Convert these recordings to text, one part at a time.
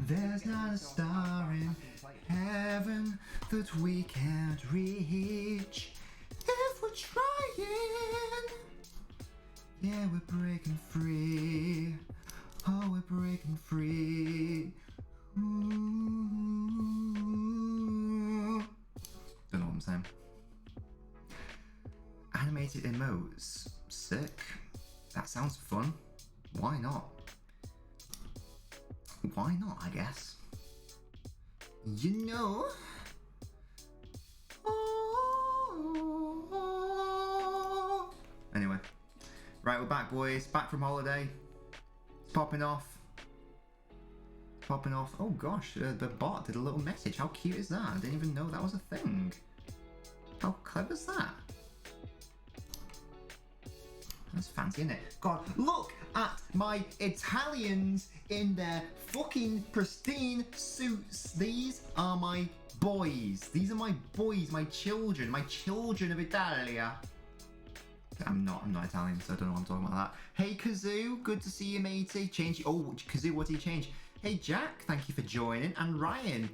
There's not a star in heaven that we can't reach if we're trying. Yeah, we're breaking free. Oh, we're breaking free. Ooh. Don't know what I'm saying. Animated emotes. Sick. That sounds fun. Why not? Why not, I guess? You know? Oh. Anyway. Right, we're back, boys. Back from holiday. It's popping off. Popping off. Oh gosh, the bot did a little message. How cute is that? I didn't even know that was a thing. How clever is that? That's fancy, isn't it? God, look at my Italians in their fucking pristine suits. These are my boys. These are my boys, my children of Italia. I'm not Italian, so I don't know what I'm talking about that. Hey Kazoo, good to see you, matey. Change. Oh, Kazoo, what did you change? Hey Jack, thank you for joining. And Ryan,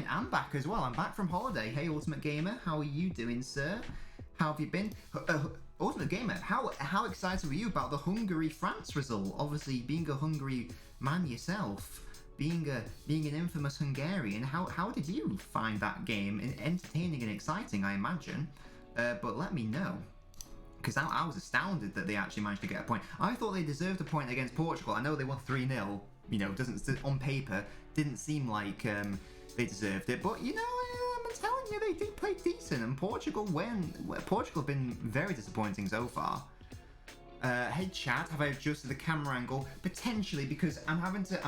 I'm back as well. I'm back from holiday. Hey Ultimate Gamer, how are you doing, sir? How have you been? Ultimate Gamer, how excited were you about the Hungary-France result? Obviously, being a Hungary man yourself, being an infamous Hungarian, how did you find that game? Entertaining and exciting, I imagine. But let me know. Because I was astounded that they actually managed to get a point. I thought they deserved a point against Portugal. I know they won 3-0. You know, on paper, didn't seem like they deserved it. But, you know, I'm telling you, they did play decent. And Portugal have been very disappointing so far. Hey, chat, have I adjusted the camera angle? Potentially, because I'm having to...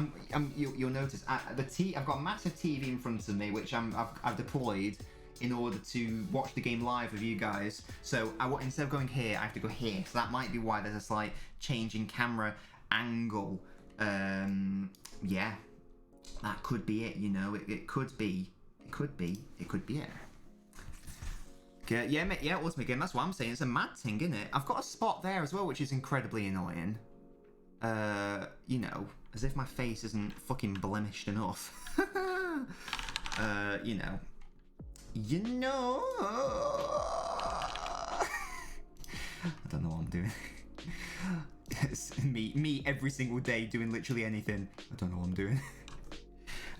you'll notice, I've got a massive TV in front of me, which I've deployed in order to watch the game live with you guys. So instead of going here, I have to go here. So that might be why there's a slight change in camera angle. Yeah, that could be it, you know. It could be it. Yeah, mate, yeah, Ultimate Game, that's what I'm saying. It's a mad thing, isn't it? I've got a spot there as well, which is incredibly annoying. You know, as if my face isn't fucking blemished enough. You know. I don't know what I'm doing. It's me every single day doing literally anything. I don't know what I'm doing.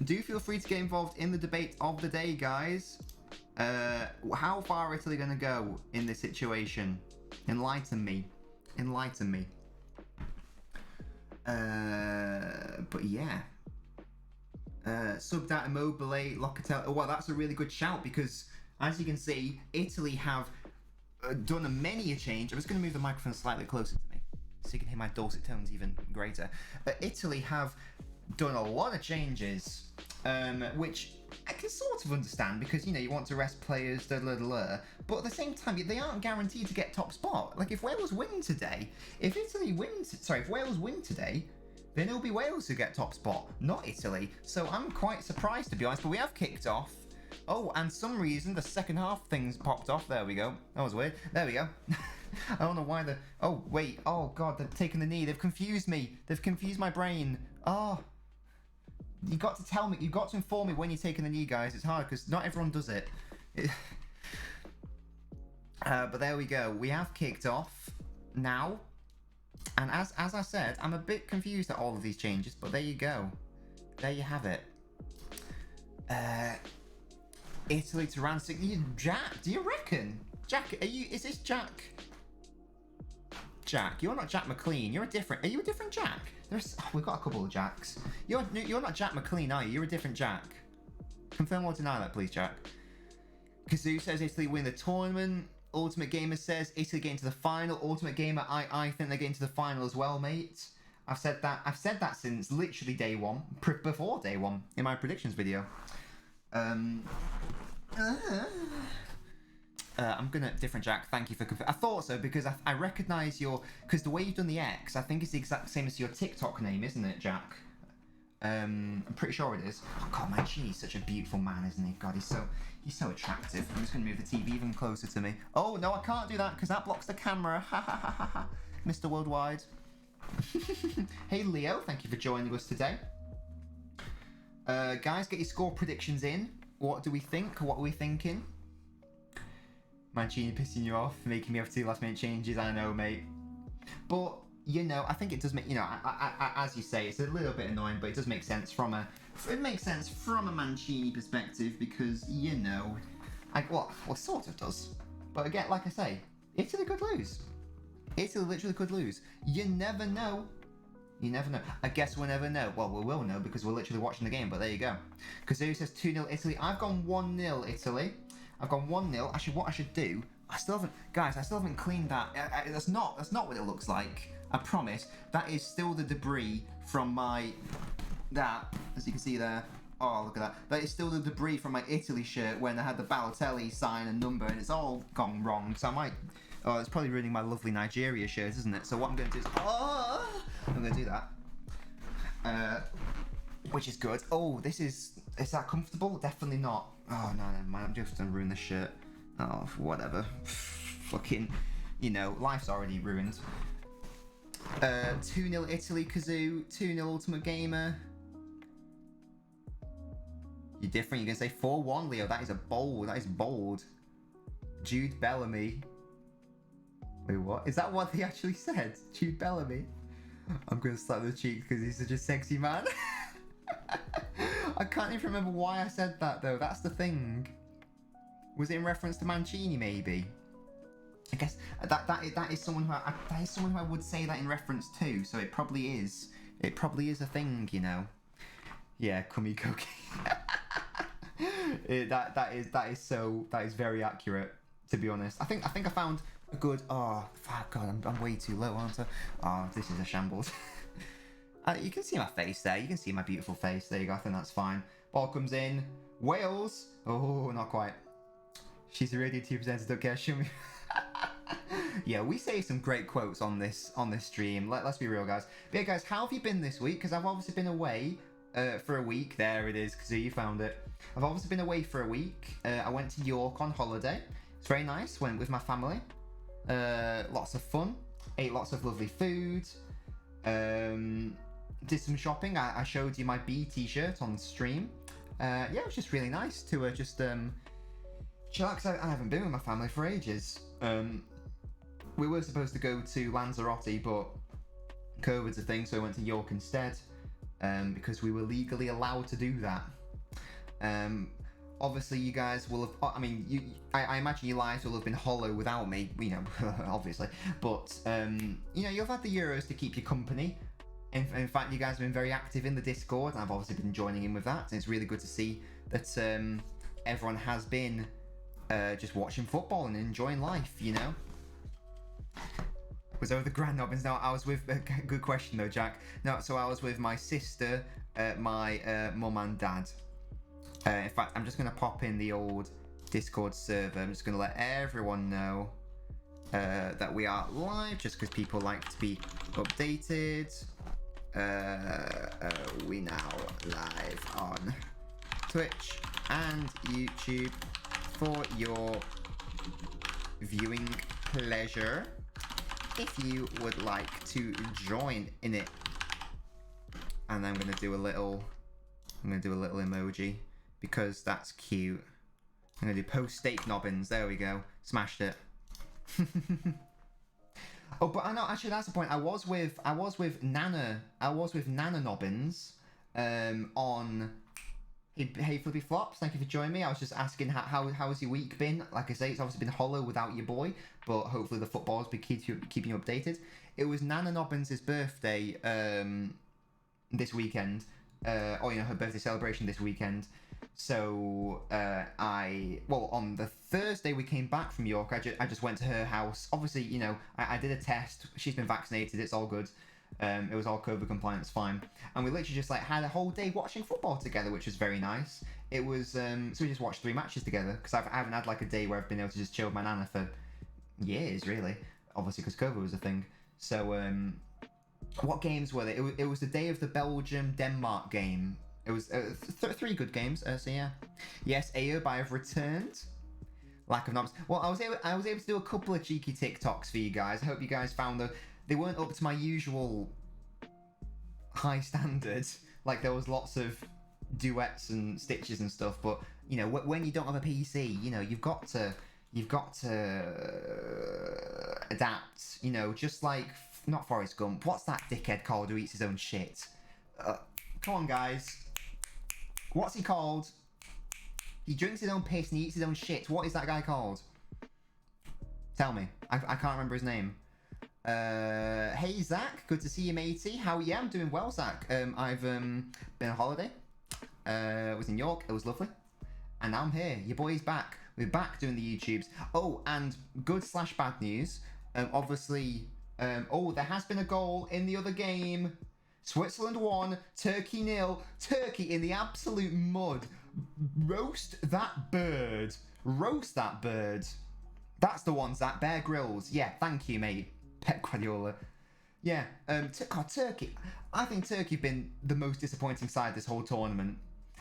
Do feel free to get involved in the debate of the day, guys. How far are Italy going to go in this situation? Enlighten me. But yeah. Subdat Immobile, Locatelli. Oh, well, that's a really good shout because, as you can see, Italy have done many a change. I'm just going to move the microphone slightly closer to me so you can hear my dulcet tones even greater. Italy have done a lot of changes, which I can sort of understand because, you know, you want to rest players, but at the same time, they aren't guaranteed to get top spot. Like, if Wales win today, if Wales win today, then it'll be Wales who get top spot, not Italy. So I'm quite surprised, to be honest, but we have kicked off. Oh, and some reason the second half things popped off. There we go. That was weird. There we go. I don't know why oh, wait. Oh, God, they've taken the knee. They've confused me. They've confused my brain. Oh. You got to tell me. You've got to inform me when you're taking the knee, guys. It's hard because not everyone does it. But there we go. We have kicked off now. And as I said, I'm a bit confused at all of these changes, but there you go. There you have it. Italy to round 6. Jack, do you reckon? Jack, is this Jack? Jack, you're not Jack McLean. Are you a different Jack? We've got a couple of Jacks. You're not Jack McLean, are you? You're a different Jack. Confirm or deny that, please, Jack. Kazoo says Italy win the tournament. Ultimate Gamer says Italy getting to the final. Ultimate Gamer, I think they're getting to the final as well, mate. I've said that since literally day one, before day one, in my predictions video. I'm gonna different Jack. Thank you for I thought so because I recognise because the way you've done the X, I think it's the exact same as your TikTok name, isn't it, Jack? I'm pretty sure it is. Oh God, my G, he's such a beautiful man, isn't he? God, he's so attractive. I'm just gonna move the TV even closer to me. Oh no, I can't do that because that blocks the camera. Ha ha ha ha ha. Mr. Worldwide. Hey Leo, thank you for joining us today. Guys, get your score predictions in. What do we think? What are we thinking? Mancini pissing you off, making me have to do last minute changes. I know, mate. But, you know, I think it does make, you know, as you say, it's a little bit annoying, but it does make sense from a Mancini perspective because, you know, well, sort of does. But again, like I say, Italy could lose. Italy literally could lose. You never know. You never know. I guess we'll never know. Well, we will know because we're literally watching the game, but there you go. Kazoo says 2-0 Italy. I've gone 1-0 Italy. I've gone 1-0. Actually, what I should do, I still haven't cleaned that. That's not what it looks like. I promise. That is still the debris from as you can see there. Oh, look at that. That is still the debris from my Italy shirt when I had the Balotelli sign and number, and it's all gone wrong. So I might... Oh, it's probably ruining my lovely Nigeria shirt, isn't it? So what I'm going to do is... I'm going to do that. Which is good. Oh, is that comfortable? Definitely not. Oh, no, never mind. I'm just going to ruin the shirt. Oh, whatever. Fucking, you know, life's already ruined. 2-0 Italy, Kazoo. 2-0 Ultimate Gamer. You're different. You're going to say 4-1, Leo. That is bold. That is bold. Jude Bellamy. Wait, what? Is that what he actually said? Jude Bellamy? I'm going to slap the cheek because he's such a sexy man. I can't even remember why I said that, though. That's the thing. Was it in reference to Mancini, maybe? I guess that is someone who I would say that in reference to. So it probably is. It probably is a thing, you know. Yeah, Kummy Koki. that is very accurate, to be honest. I think I found a good... Oh, fuck, God, I'm way too low, aren't I? Oh, this is a shambles. You can see my face there. You can see my beautiful face. There you go. I think that's fine. Ball comes in. Wales. Oh, not quite. She's a Radio 2 presenter. Don't care. Show me. Yeah, we say some great quotes on this stream. Let's be real, guys. But yeah, guys, how have you been this week? Because I've obviously been away for a week. There it is. Because you found it. I've obviously been away for a week. I went to York on holiday. It's very nice. Went with my family. Lots of fun. Ate lots of lovely food. Did some shopping. I showed you my B t-shirt on stream. Yeah, it was just really nice to just chill out because I haven't been with my family for ages. We were supposed to go to Lanzarote, but COVID's a thing, so I went to York instead because we were legally allowed to do that. Obviously, you guys will have... I mean, I imagine your lives will have been hollow without me, you know, obviously. But, you know, you've had the Euros to keep you company. In fact, you guys have been very active in the Discord, and I've obviously been joining in with that. And it's really good to see that everyone has been just watching football and enjoying life, you know? Was over the LNobbins? No, I was with... Good question, though, Jack. No, so I was with my sister, my mum and dad. In fact, I'm just going to pop in the old Discord server. I'm just going to let everyone know that we are live, just because people like to be updated. We now live on Twitch and YouTube for your viewing pleasure. If you would like to join in it, and I'm going to do a little emoji because that's cute. I'm going to do post steak nobbins. There we go. Smashed it. Oh, but I know, actually, that's the point. I was with LNobbins on Hey Flippy Flops. Thank you for joining me. I was just asking how has your week been? Like I say, it's obviously been hollow without your boy, but hopefully the football has been keeping you updated. It was LNobbins' birthday this weekend, or you know, her birthday celebration this weekend. So on the Thursday we came back from York, I just went to her house. Obviously, you know, I did a test. She's been vaccinated. It's all good. It was all COVID compliant. It's fine. And we literally just like had a whole day watching football together, which was very nice. It was so we just watched 3 matches together because I haven't had like a day where I've been able to just chill with my nana for years, really. Obviously, because COVID was a thing. So what games were they? It was the day of the Belgium-Denmark game. It was 3 good games, so yeah. Yes, Ayob, I have returned. Lack of knobs. Well, I was able to do a couple of cheeky TikToks for you guys. I hope you guys found them. They weren't up to my usual high standards. Like, there was lots of duets and stitches and stuff. But you know, when you don't have a PC, you know, you've got to adapt. You know, just like not Forrest Gump. What's that dickhead called who eats his own shit? Come on, guys. What's he called? He drinks his own piss and he eats his own shit. What is that guy called? Tell me. I can't remember his name. Hey Zach, good to see you, matey. How are you? I'm doing well, Zach. I've been on holiday. Was in York. It was lovely. And now I'm here. Your boy's back. We're back doing the YouTubes. Oh, and good/bad news. Obviously, oh, there has been a goal in the other game. Switzerland 1, Turkey 0. Turkey in the absolute mud. Roast that bird. Roast that bird. That's the one, Zach. Bear Grylls. Yeah, thank you, mate. Pep Guardiola. Yeah, God, Turkey. I think Turkey have been the most disappointing side this whole tournament.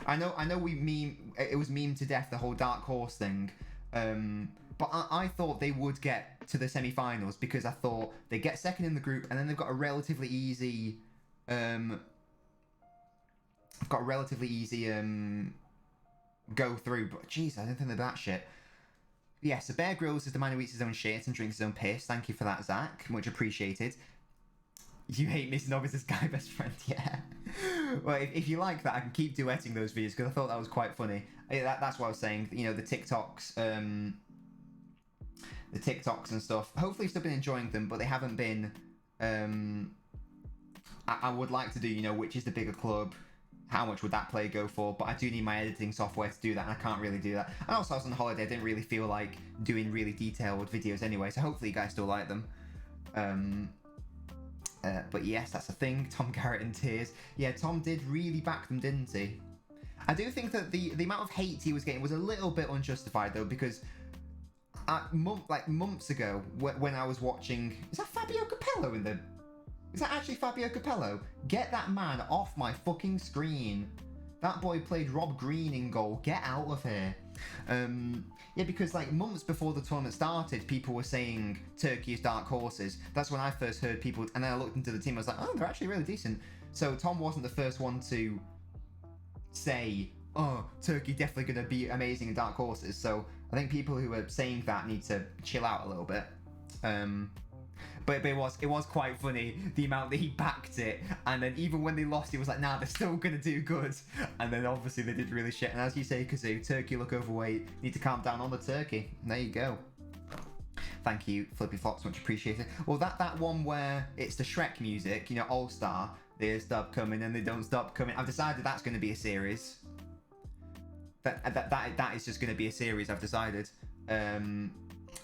I know it was meme to death, the whole dark horse thing. But I thought they would get to the semi-finals because I thought they'd get second in the group and then they've got a relatively easy go through. But jeez, I don't think they're that shit. Yeah, so Bear Grylls is the man who eats his own shit and drinks his own piss. Thank you for that, Zach. Much appreciated. You hate Mr. Novice's guy best friend, yeah. Well, if you like that, I can keep duetting those videos because I thought that was quite funny. That's what I was saying. You know, the TikToks and stuff. Hopefully, you've still been enjoying them, but they haven't been. I would like to do, you know, which is the bigger club. How much would that play go for? But I do need my editing software to do that, and I can't really do that. And also, I was on holiday. I didn't really feel like doing really detailed videos anyway, so hopefully you guys still like them. But yes, that's a thing. Tom Garrett in tears. Yeah, Tom did really back them, didn't he? I do think that the amount of hate he was getting was a little bit unjustified, though, because months ago, when I was watching... Is that Fabio Capello in the... Is that actually Fabio Capello? Get that man off my fucking screen. That boy played Rob Green in goal. Get out of here. Yeah, because like months before the tournament started, people were saying Turkey is dark horses. That's when I first heard people, and then I looked into the team. I was like, oh, they're actually really decent. So Tom wasn't the first one to say, oh, Turkey definitely going to be amazing in dark horses. So I think people who are saying that need to chill out a little bit. But it was quite funny, the amount that he backed it, and then even when they lost, he was like, nah, they're still going to do good. And then obviously they did really shit. And as you say, Kazoo, Turkey look overweight, need to calm down on the turkey. And there you go. Thank you, Flippy Flops, much appreciated. Well, that one where it's the Shrek music, you know, All Star, they stop coming and they don't stop coming. I've decided that's going to be a series. That is just going to be a series, I've decided.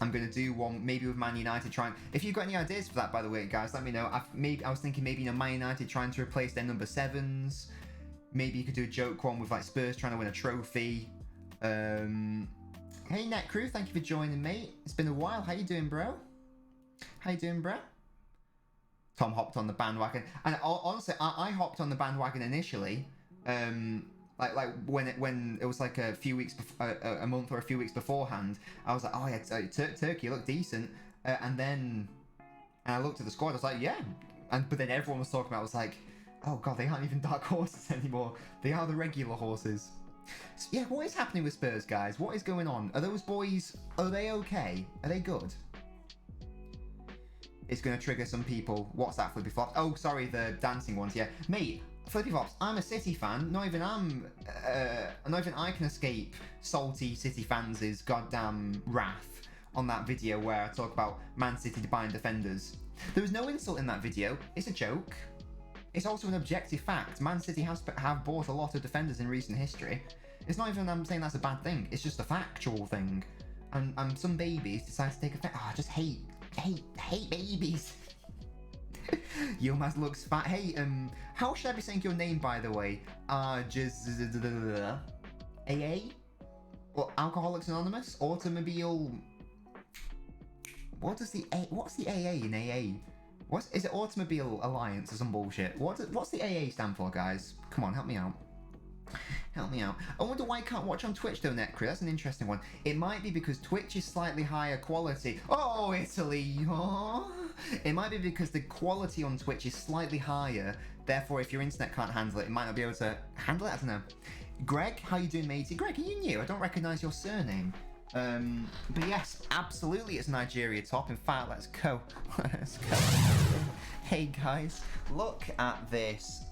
I'm going to do one maybe with Man United trying... If you've got any ideas for that, by the way, guys, let me know. I was thinking maybe, you know, Man United trying to replace their number 7s. Maybe you could do a joke one with, like, Spurs trying to win a trophy. Hey, Net Crew, thank you for joining, mate. It's been a while. How you doing, bro? How you doing, bro? Tom hopped on the bandwagon. And honestly, I hopped on the bandwagon initially. Like when it was like a few weeks, a month or a few weeks beforehand, I was like, oh yeah, Turkey looked decent, and then I looked at the squad, I was like, yeah, but then everyone was talking about, I was like, oh god, they aren't even dark horses anymore, they are the regular horses. So, yeah, what is happening with Spurs, guys? What is going on? Are those boys, are they okay? Are they good? It's gonna trigger some people. What's that, Flippy Flops? Oh, sorry, the dancing ones, yeah. Mate, Flippy Flops, I'm a City fan. Not even I can escape salty City fans' goddamn wrath on that video where I talk about Man City buying defenders. There was no insult in that video. It's a joke. It's also an objective fact. Man City have bought a lot of defenders in recent history. It's not even I'm saying that's a bad thing. It's just a factual thing. And some babies decide to take offense. Oh, I just hate babies. Yilmaz looks fat. Hey, how should I be saying your name, by the way? Just AA? Or Alcoholics Anonymous? Automobile... What's the AA in AA? Is it Automobile Alliance or some bullshit? What's the AA stand for, guys? Come on, help me out. Help me out. I wonder why I can't watch on Twitch though, Netcrew. That's an interesting one. It might be because Twitch is slightly higher quality. Oh, Italy! Oh. It might be because the quality on Twitch is slightly higher Therefore, if your internet can't handle it, it might not be able to handle it. I don't know. Greg, how you doing, matey? Greg, are you new? I don't recognise your surname. But yes, absolutely, it's Nigeria top. In fact, let's go. Let's go. Hey guys, look at this.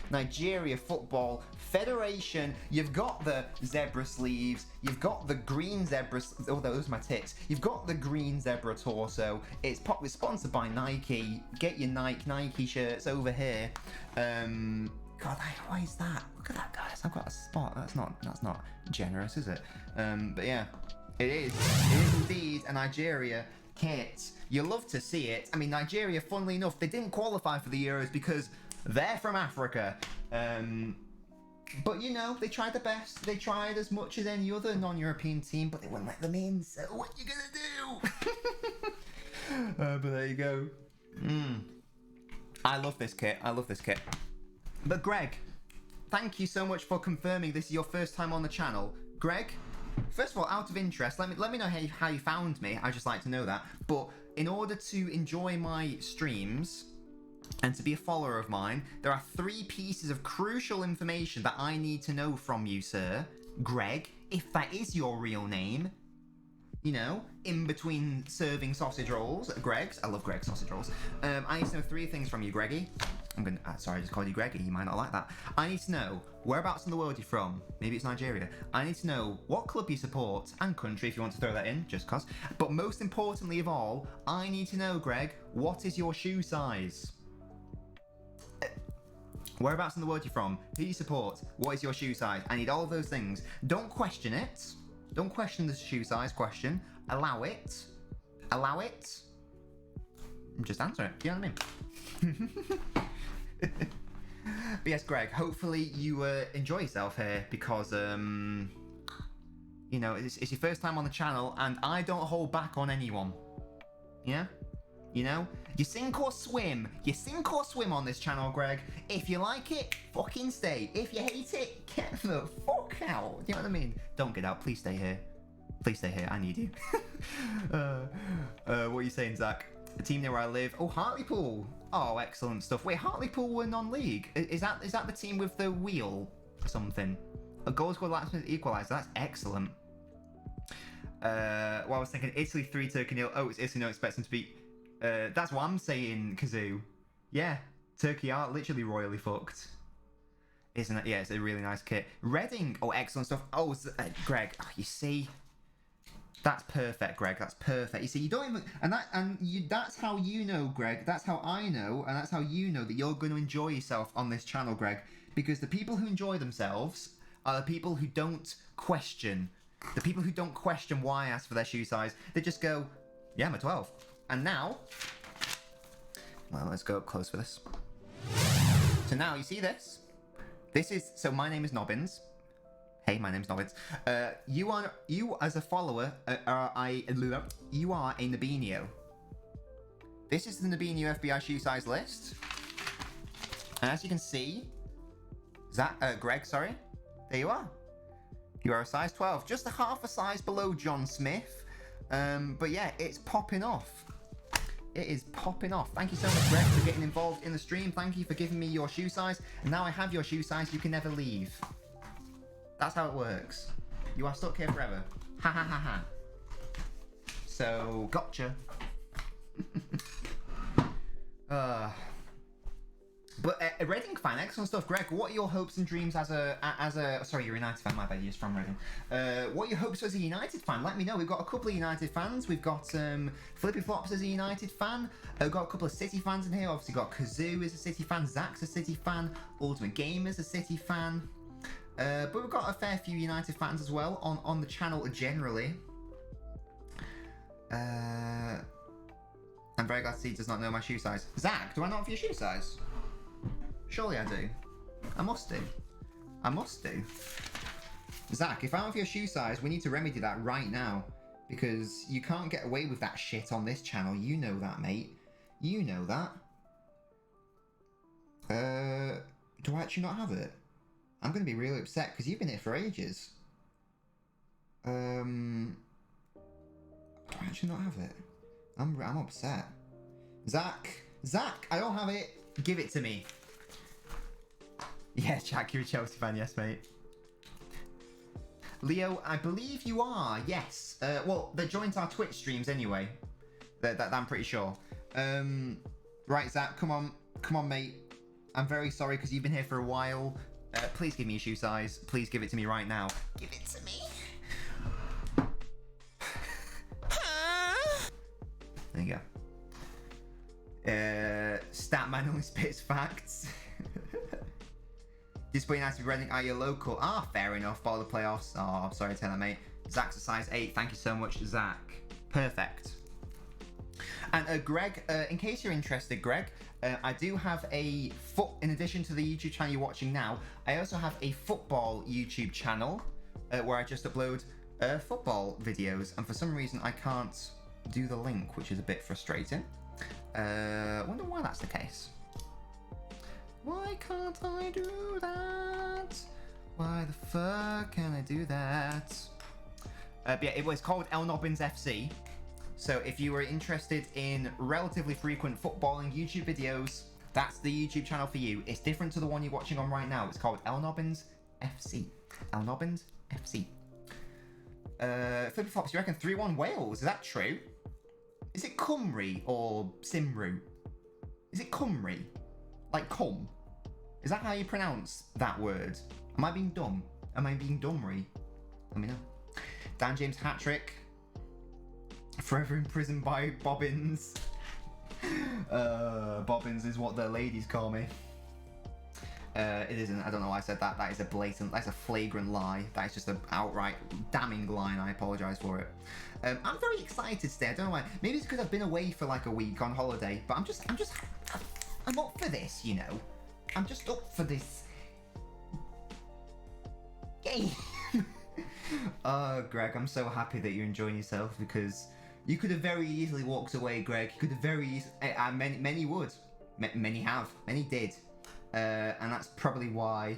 Nigeria Football Federation. You've got the zebra sleeves. You've got the green zebra. Oh, those are my tits. You've got the green zebra torso. It's sponsored by Nike. Get your Nike shirts over here. God, why is that? Look at that, guys. I've got a spot. That's not generous, is it? But yeah, it is. It is indeed a Nigeria kit. You love to see it. I mean, Nigeria, funnily enough, they didn't qualify for the Euros because they're from Africa. But you know, they tried their best. They tried as much as any other non-European team, but they wouldn't let them in. So what you gonna do? But there you go. I love this kit. I love this kit. But Greg, thank you so much for confirming this is your first time on the channel. Greg, first of all, out of interest, let me know how you found me. I'd just like to know that. But in order to enjoy my streams and to be a follower of mine, there are 3 pieces of crucial information that I need to know from you, sir. Greg, if that is your real name. You know, in between serving sausage rolls at Greg's. I love Greg's sausage rolls. I need to know 3 things from you, Greggy. Sorry, I just called you Greggy. You might not like that. I need to know whereabouts in the world you're from. Maybe it's Nigeria. I need to know what club you support and country if you want to throw that in, just cause. But most importantly of all, I need to know, Greg, what is your shoe size? Whereabouts in the world you're from? Who you support? What is your shoe size? I need all of those things. Don't question it. Don't question the shoe size question. Allow it. Allow it. Just answer it. You know what I mean? But yes, Greg, hopefully you enjoy yourself here because, you know, it's your first time on the channel and I don't hold back on anyone. Yeah? You know? You sink or swim. You sink or swim on this channel, Greg. If you like it, fucking stay. If you hate it, get the fuck out. You know what I mean? Don't get out. Please stay here. Please stay here. I need you. What are you saying, Zach? The team near where I live. Oh, Hartlepool. Oh, excellent stuff. Wait, Hartlepool were non-league. Is that the team with the wheel or something? A goal scored last minute equaliser. That's excellent. Well, I was thinking Italy 3, Turkey 0. Oh, it's Italy. No, expect them to beat. That's what I'm saying, Kazoo. Yeah, Turkey are literally royally fucked. Isn't it? Yeah, it's a really nice kit. Reading. Oh, excellent stuff. Oh, Greg. Oh, you see. That's perfect, Greg. That's perfect. You see, you don't even, that's how you know, Greg. That's how I know, and that's how you know that you're going to enjoy yourself on this channel, Greg. Because the people who enjoy themselves are the people who don't question. The people who don't question why I ask for their shoe size. They just go, yeah, I'm a 12. And now, well, let's go up close for this. So now, you see this? So my name is Nobbins. Hey, my name's Nobbins. You as a follower, you are a Nabinio. This is the Nabinio FBI shoe size list. And as you can see, Greg, sorry, there you are. You are a size 12, just a half a size below John Smith. But yeah, it's popping off. It is popping off. Thank you so much, Greg, for getting involved in the stream. Thank you for giving me your shoe size. And now I have your shoe size, you can never leave. That's how it works. You are stuck here forever. Ha ha ha ha. So, gotcha. But a Reading fan, excellent stuff. Greg, what are your hopes and dreams as a sorry, you're a United fan, my bad, you're just from Reading. What are your hopes as a United fan? Let me know. We've got a couple of United fans. We've got Flippy Flops as a United fan. We've got a couple of City fans in here. Obviously got Kazoo as a City fan, Zach's a City fan, Ultimate Gamer's a City fan. But we've got a fair few United fans as well on the channel generally. I'm very glad to see he does not know my shoe size. Zach, do I not have your shoe size? Surely I do. I must do. I must do. Zach, if I don't have your shoe size, we need to remedy that right now. Because you can't get away with that shit on this channel. You know that, mate. You know that. Do I actually not have it? I'm going to be really upset because you've been here for ages. Do I actually not have it? I'm upset. Zach, I don't have it. Give it to me. Yeah, Jack, you're a Chelsea fan. Yes, mate. Leo, I believe you are. Yes. Well, they joined our Twitch streams anyway. That I'm pretty sure. Right, Zach, come on, mate. I'm very sorry because you've been here for a while. Please give me a shoe size. Please give it to me right now. Give it to me. There you go. Statman only spits facts. Disappointing nice to be running. Are you local? Ah, fair enough. Ball of the playoffs. Oh, I'm sorry to tell that, mate. Zach's a size 8. Thank you so much, Zach. Perfect. And Greg, in case you're interested, Greg, I do have in addition to the YouTube channel you're watching now, I also have a football YouTube channel where I just upload football videos. And for some reason, I can't do the link, which is a bit frustrating. I wonder why that's the case. Why can't I do that? Why the fuck can I do that? But yeah, it was called LNobbins FC. So if you were interested in relatively frequent footballing YouTube videos, that's the YouTube channel for you. It's different to the one you're watching on right now. It's called LNobbins FC. LNobbins FC. Flippy Flops, you reckon 3-1 Wales? Is that true? Is it Cymru or Cymru? Is it Cymru? Like cum? Is that how you pronounce that word? Am I being dumb? Am I being dumbery? Let me know. Dan James hat-trick. Forever imprisoned by Bobbins. Bobbins is what the ladies call me. It isn't. I don't know why I said that. That is that's a flagrant lie. That is just an outright damning lie, and I apologise for it. I'm very excited today. I don't know why. Maybe it's because I've been away for like a week on holiday, but I'm up for this, you know. I'm just up for this game. Oh, Greg, I'm so happy that you're enjoying yourself because you could have very easily walked away, Greg. You could have very easily, many would. Many have. Many did. And that's probably why.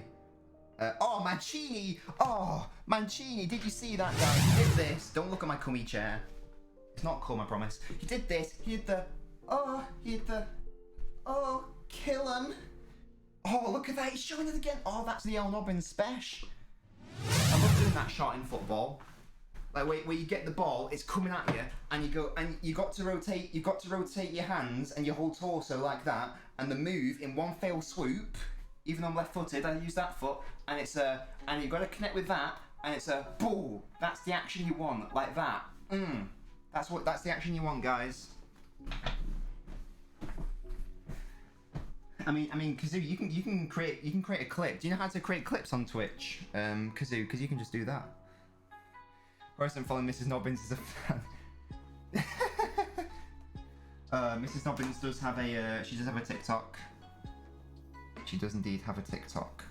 Oh, Mancini! Oh, Mancini! Did you see that, guys? He did this. Don't look at my cummy chair. It's not cum, I promise. He did this. He did the. Oh, kill him. Oh, look at that. He's showing it again. Oh, that's the LNobbins special. I love doing that shot in football. Like where you get the ball, it's coming at you, and you go, and you got to rotate your hands and your whole torso like that, and the move in one fell swoop. Even though I'm left-footed, I use that foot, and it's and you've got to connect with that, and it's a boo. That's the action you want, like that. That's the action you want, guys. I mean, Kazoo, you can create a clip. Do you know how to create clips on Twitch, Kazoo? Because you can just do that. Whereas I'm following Mrs. Nobbins as a fan. Mrs. Nobbins does have she does have a TikTok. She does indeed have a TikTok.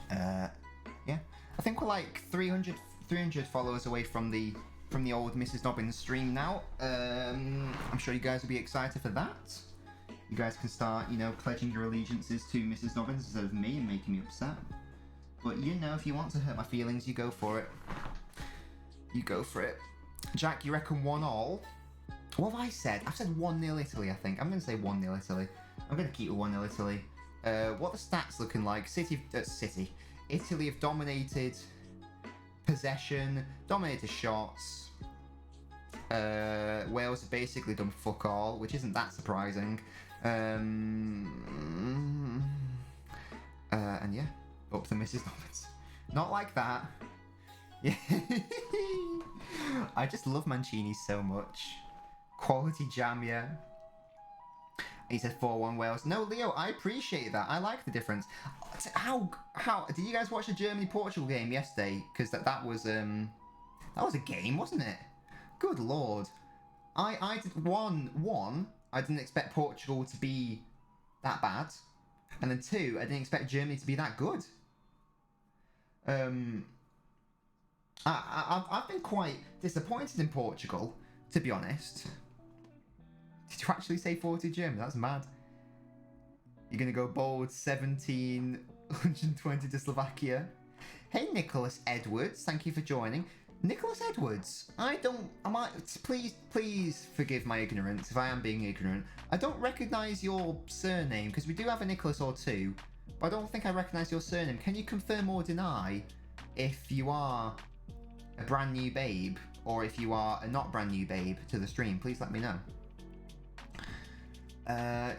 Yeah, I think we're like 300 followers away from the old Mrs. Nobbins stream now. I'm sure you guys will be excited for that. You guys can start, pledging your allegiances to Mrs. Nobbins instead of me and making me upset. But if you want to hurt my feelings, you go for it. You go for it. Jack, you reckon 1-1? What have I said? I've said 1-0 Italy, I think. I'm going to say 1-0 Italy. I'm going to keep it 1-0 Italy. What are the stats looking like? Italy have dominated possession, dominated shots. Wales have basically done fuck all, which isn't that surprising. And yeah, up to Mrs. Nobbins. Not like that. Yeah. I just love Mancini so much. Quality jam, yeah. He said 4-1 Wales. No, Leo, I appreciate that. I like the difference. How did you guys watch the Germany-Portugal game yesterday? Because that was a game, wasn't it? Good lord. I did 1-1. I didn't expect Portugal to be that bad. And then 2, I didn't expect Germany to be that good. I've been quite disappointed in Portugal, to be honest. Did you actually say 40 Germany? That's mad. You're going to go bold 17, 120 to Slovakia. Hey, Nicholas Edwards. Thank you for joining. Nicholas Edwards. Please forgive my ignorance if I am being ignorant. I don't recognise your surname, because we do have a Nicholas or two, but I don't think I recognise your surname. Can you confirm or deny if you are a brand new babe, or if you are a not brand new babe to the stream? Please let me know.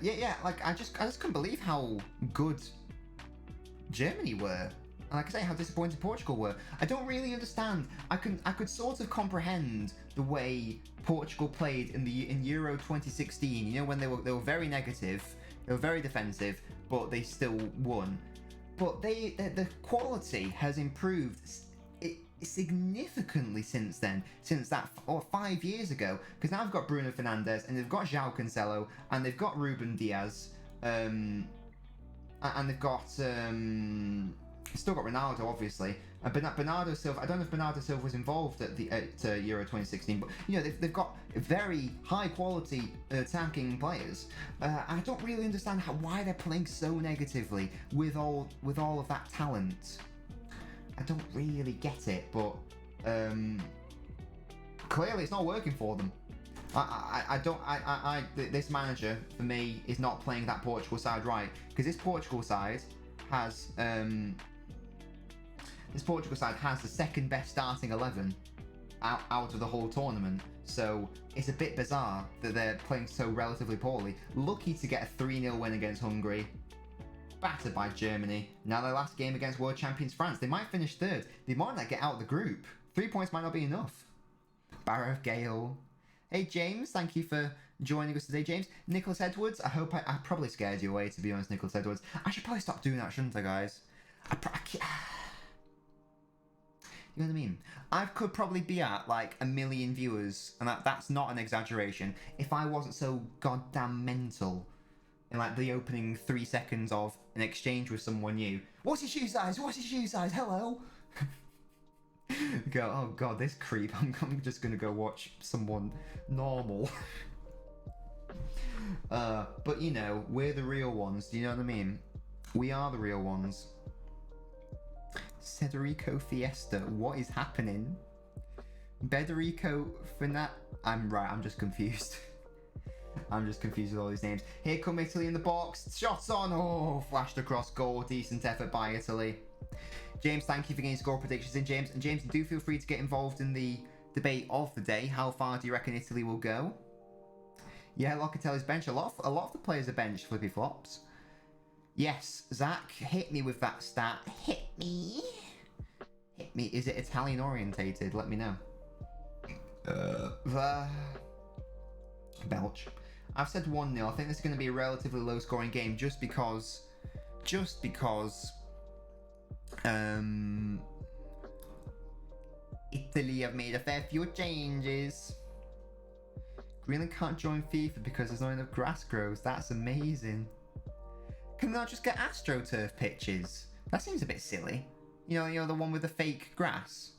Yeah, like, I just couldn't believe how good Germany were. And like I say, how disappointed Portugal were. I don't really understand. I could sort of comprehend the way Portugal played in Euro 2016. You know, when they were very negative, they were very defensive, but they still won. But the quality has improved significantly since then, since that 5 years ago. Because now they've got Bruno Fernandes, and they've got João Cancelo, and they've got Ruben Diaz, and they've got still got Ronaldo, obviously. Bernardo Silva. I don't know if Bernardo Silva was involved at Euro 2016, but you know they've got very high quality attacking players. I don't really understand why they're playing so negatively with all of that talent. I don't really get it, but clearly it's not working for them. This manager for me is not playing that Portugal side right, because this Portugal side has the second best starting 11 out of the whole tournament. So it's a bit bizarre that they're playing so relatively poorly. Lucky to get a 3-0 win against Hungary. Battered by Germany. Now their last game against world champions France. They might finish third. They might not get out of the group. 3 points might not be enough. Barrow Gale. Hey James, thank you for joining us today, James. Nicholas Edwards, I hope I probably scared you away, to be honest, Nicholas Edwards. I should probably stop doing that, shouldn't I, guys? You know what I mean? I could probably be at like 1 million viewers, and that's not an exaggeration, if I wasn't so goddamn mental in like the opening 3 seconds of an exchange with someone new. What's your shoe size? What's your shoe size? Hello? Go, oh god, this creep. I'm just gonna go watch someone normal. But you know, we're the real ones. Do you know what I mean? We are the real ones. Cederico Fiesta, what is happening? Bederico Finat. I'm just confused. I'm just confused with all these names. Here come Italy in the box. Shots on. Oh, flashed across goal. Decent effort by Italy. James, thank you for getting score predictions in, James. And James, do feel free to get involved in the debate of the day. How far do you reckon Italy will go? Yeah, Locatelli's bench. A lot of the players are benched, flippy flops. Yes, Zach, hit me with that stat. Hit me. Hit me. Is it Italian orientated? Let me know. Belch. I've said 1-0. I think this is going to be a relatively low scoring game just because Italy have made a fair few changes. Greenland can't join FIFA because there's not enough grass grows. That's amazing. Can they not just get AstroTurf pitches? That seems a bit silly. You know the one with the fake grass.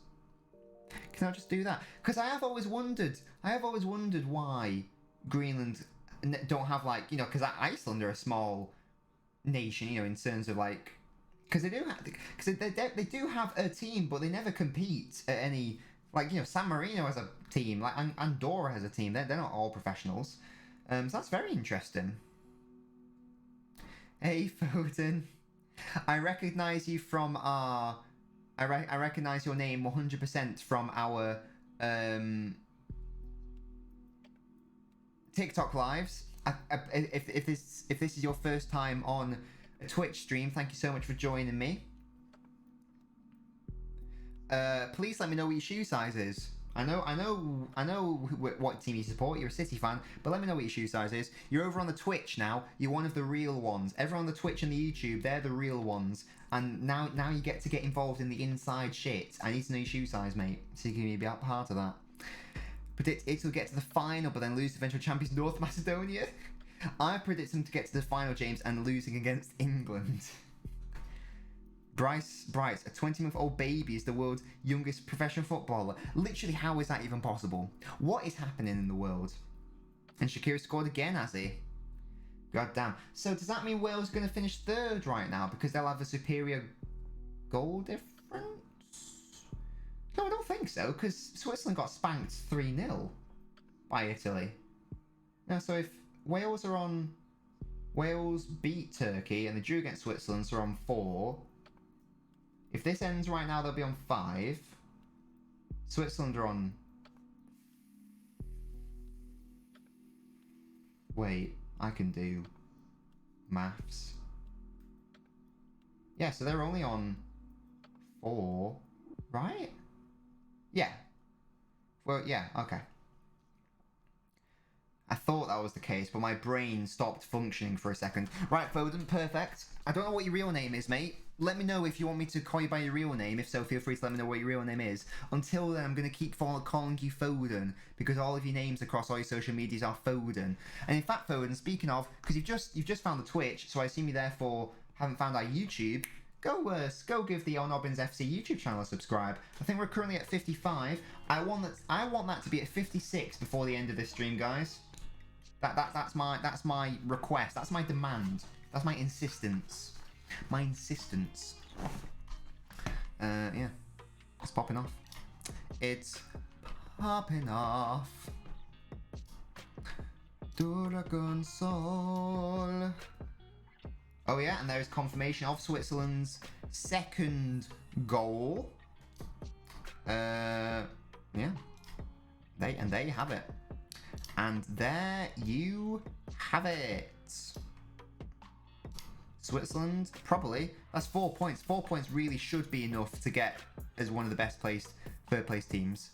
Can I just do that? Because I have always wondered why Greenland don't have, like, you know, because Iceland are a small nation, you know, in terms of like, because they do have a team, but they never compete at any, like, you know, San Marino has a team, like Andorra has a team. They're not all professionals. So that's very interesting. Hey Foden, I recognise you from our. I recognise your name 100% from our TikTok lives. If this is your first time on a Twitch stream, thank you so much for joining me. Please let me know what your shoe size is. I know what team you support. You're a City fan, but let me know what your shoe size is. You're over on the Twitch now. You're one of the real ones. Everyone on the Twitch and the YouTube, they're the real ones. And now you get to get involved in the inside shit. I need to know your shoe size, mate, so you can be a part of that. Predict Italy will get to the final, but then lose to eventual champions North Macedonia. I predict them to get to the final, James, and losing against England. Bryce, a 20-month-old baby is the world's youngest professional footballer. Literally, how is that even possible? What is happening in the world? And Shaqiri scored again, has he? God damn. So does that mean Wales are going to finish third right now because they'll have a superior goal difference? No, I don't think so, because Switzerland got spanked 3-0 by Italy. Now, so if Wales are on... Wales beat Turkey and they drew against Switzerland, so they're on 4. If this ends right now, they'll be on 5. Switzerland are on... Wait, I can do maths. Yeah, so they're only on 4, right? Yeah. Well, yeah, okay. I thought that was the case, but my brain stopped functioning for a second. Right, Foden, perfect. I don't know what your real name is, mate. Let me know if you want me to call you by your real name. If so, feel free to let me know what your real name is. Until then, I'm going to keep calling you Foden, because all of your names across all your social medias are Foden. And in fact, Foden, speaking of, because you've just found the Twitch, so I assume you therefore haven't found our YouTube. Go give the LNobbins FC YouTube channel a subscribe. I think we're currently at 55. I want that to be at 56 before the end of this stream, guys. That's my request. That's my demand. That's my insistence. My insistence. Yeah. It's popping off. It's popping off. Dragon Soul. Oh yeah, and there is confirmation of Switzerland's second goal. Yeah. There you have it. And there you have it. Switzerland, probably. That's 4 points. 4 points really should be enough to get as one of the best placed third place teams.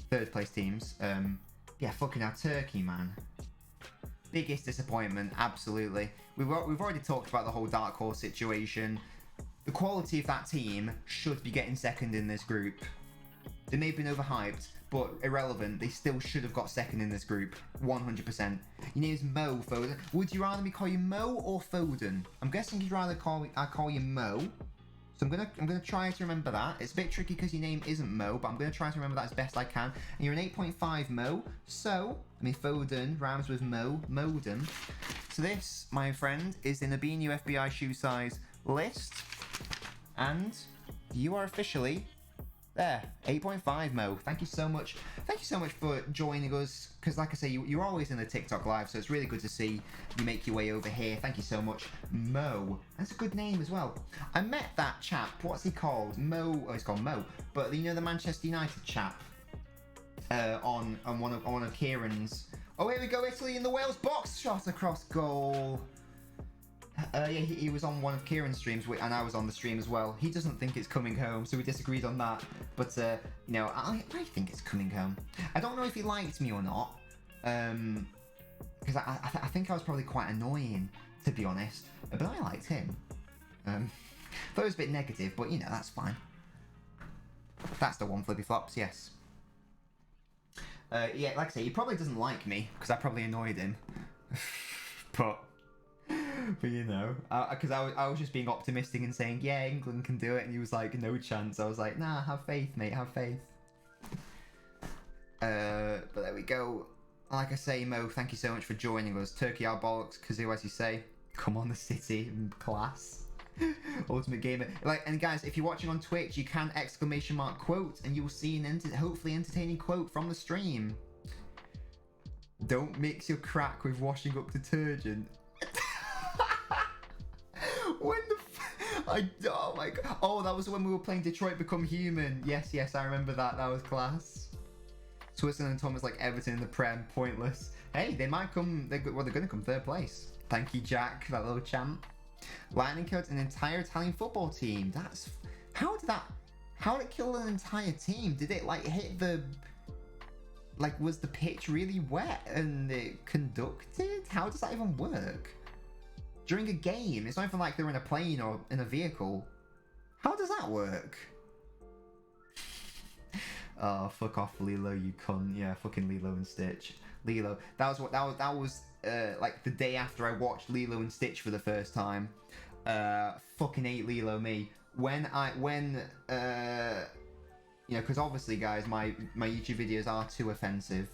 Yeah, fucking hell, Turkey, man. Biggest disappointment, absolutely. We've already talked about the whole dark horse situation. The quality of that team should be getting second in this group. They may have been overhyped, but irrelevant. They still should have got second in this group, 100%. Your name is Mo Foden. Would you rather me call you Mo or Foden? I'm guessing you'd rather I call you Mo. So I'm gonna try to remember that. It's a bit tricky because your name isn't Mo, but I'm gonna try to remember that as best I can. And you're an 8.5 Mo, so I mean Foden rhymes with Mo, Modem. So this, my friend, is in the BNU FBI shoe size list, and you are officially there, 8.5 Mo. Thank you so much. Thank you so much for joining us. Because like I say, you're always in the TikTok live, so it's really good to see you make your way over here. Thank you so much, Mo. That's a good name as well. I met that chap. What's he called? Mo. Oh, he's called Mo. But you know the Manchester United chap. On one of Kieran's. Oh, here we go, Italy in the Wales box shot across goal. Yeah, he was on one of Kieran's streams, and I was on the stream as well. He doesn't think it's coming home, so we disagreed on that. But, you know, I think it's coming home. I don't know if he liked me or not, because I think I was probably quite annoying, to be honest. But I liked him. Thought it was a bit negative, but, you know, that's fine. That's the one, Flippy Flops, yes. Yeah, like I say, he probably doesn't like me, because I probably annoyed him. But you know, because I was just being optimistic and saying, yeah, England can do it, and he was like, no chance. I was like, nah, have faith, mate, have faith. But there we go. Like I say, Mo, thank you so much for joining us. Turkey our bollocks, Kazoo, as you say. Come on, the city, class. Ultimate Gamer. Like, and guys, if you're watching on Twitch, you can ! Quote, and you will see an hopefully entertaining quote from the stream. Don't mix your crack with washing up detergent. When oh my god. Oh, that was when we were playing Detroit Become Human. Yes, I remember that. That was class. Switzerland and Thomas like Everton in the Prem. Pointless. Hey, they might come. They're going to come third place. Thank you, Jack, that little champ. Lightning killed an entire Italian football team. That's how did it kill an entire team? Did it like hit the was the pitch really wet and it conducted? How does that even work? During a game, it's not even like they're in a plane or in a vehicle. How does that work? Oh, fuck off, Lilo, you cunt. Yeah, fucking Lilo and Stitch. Lilo. That was like the day after I watched Lilo and Stitch for the first time. Fucking hate Lilo me. When you know, because obviously, guys, my YouTube videos are too offensive.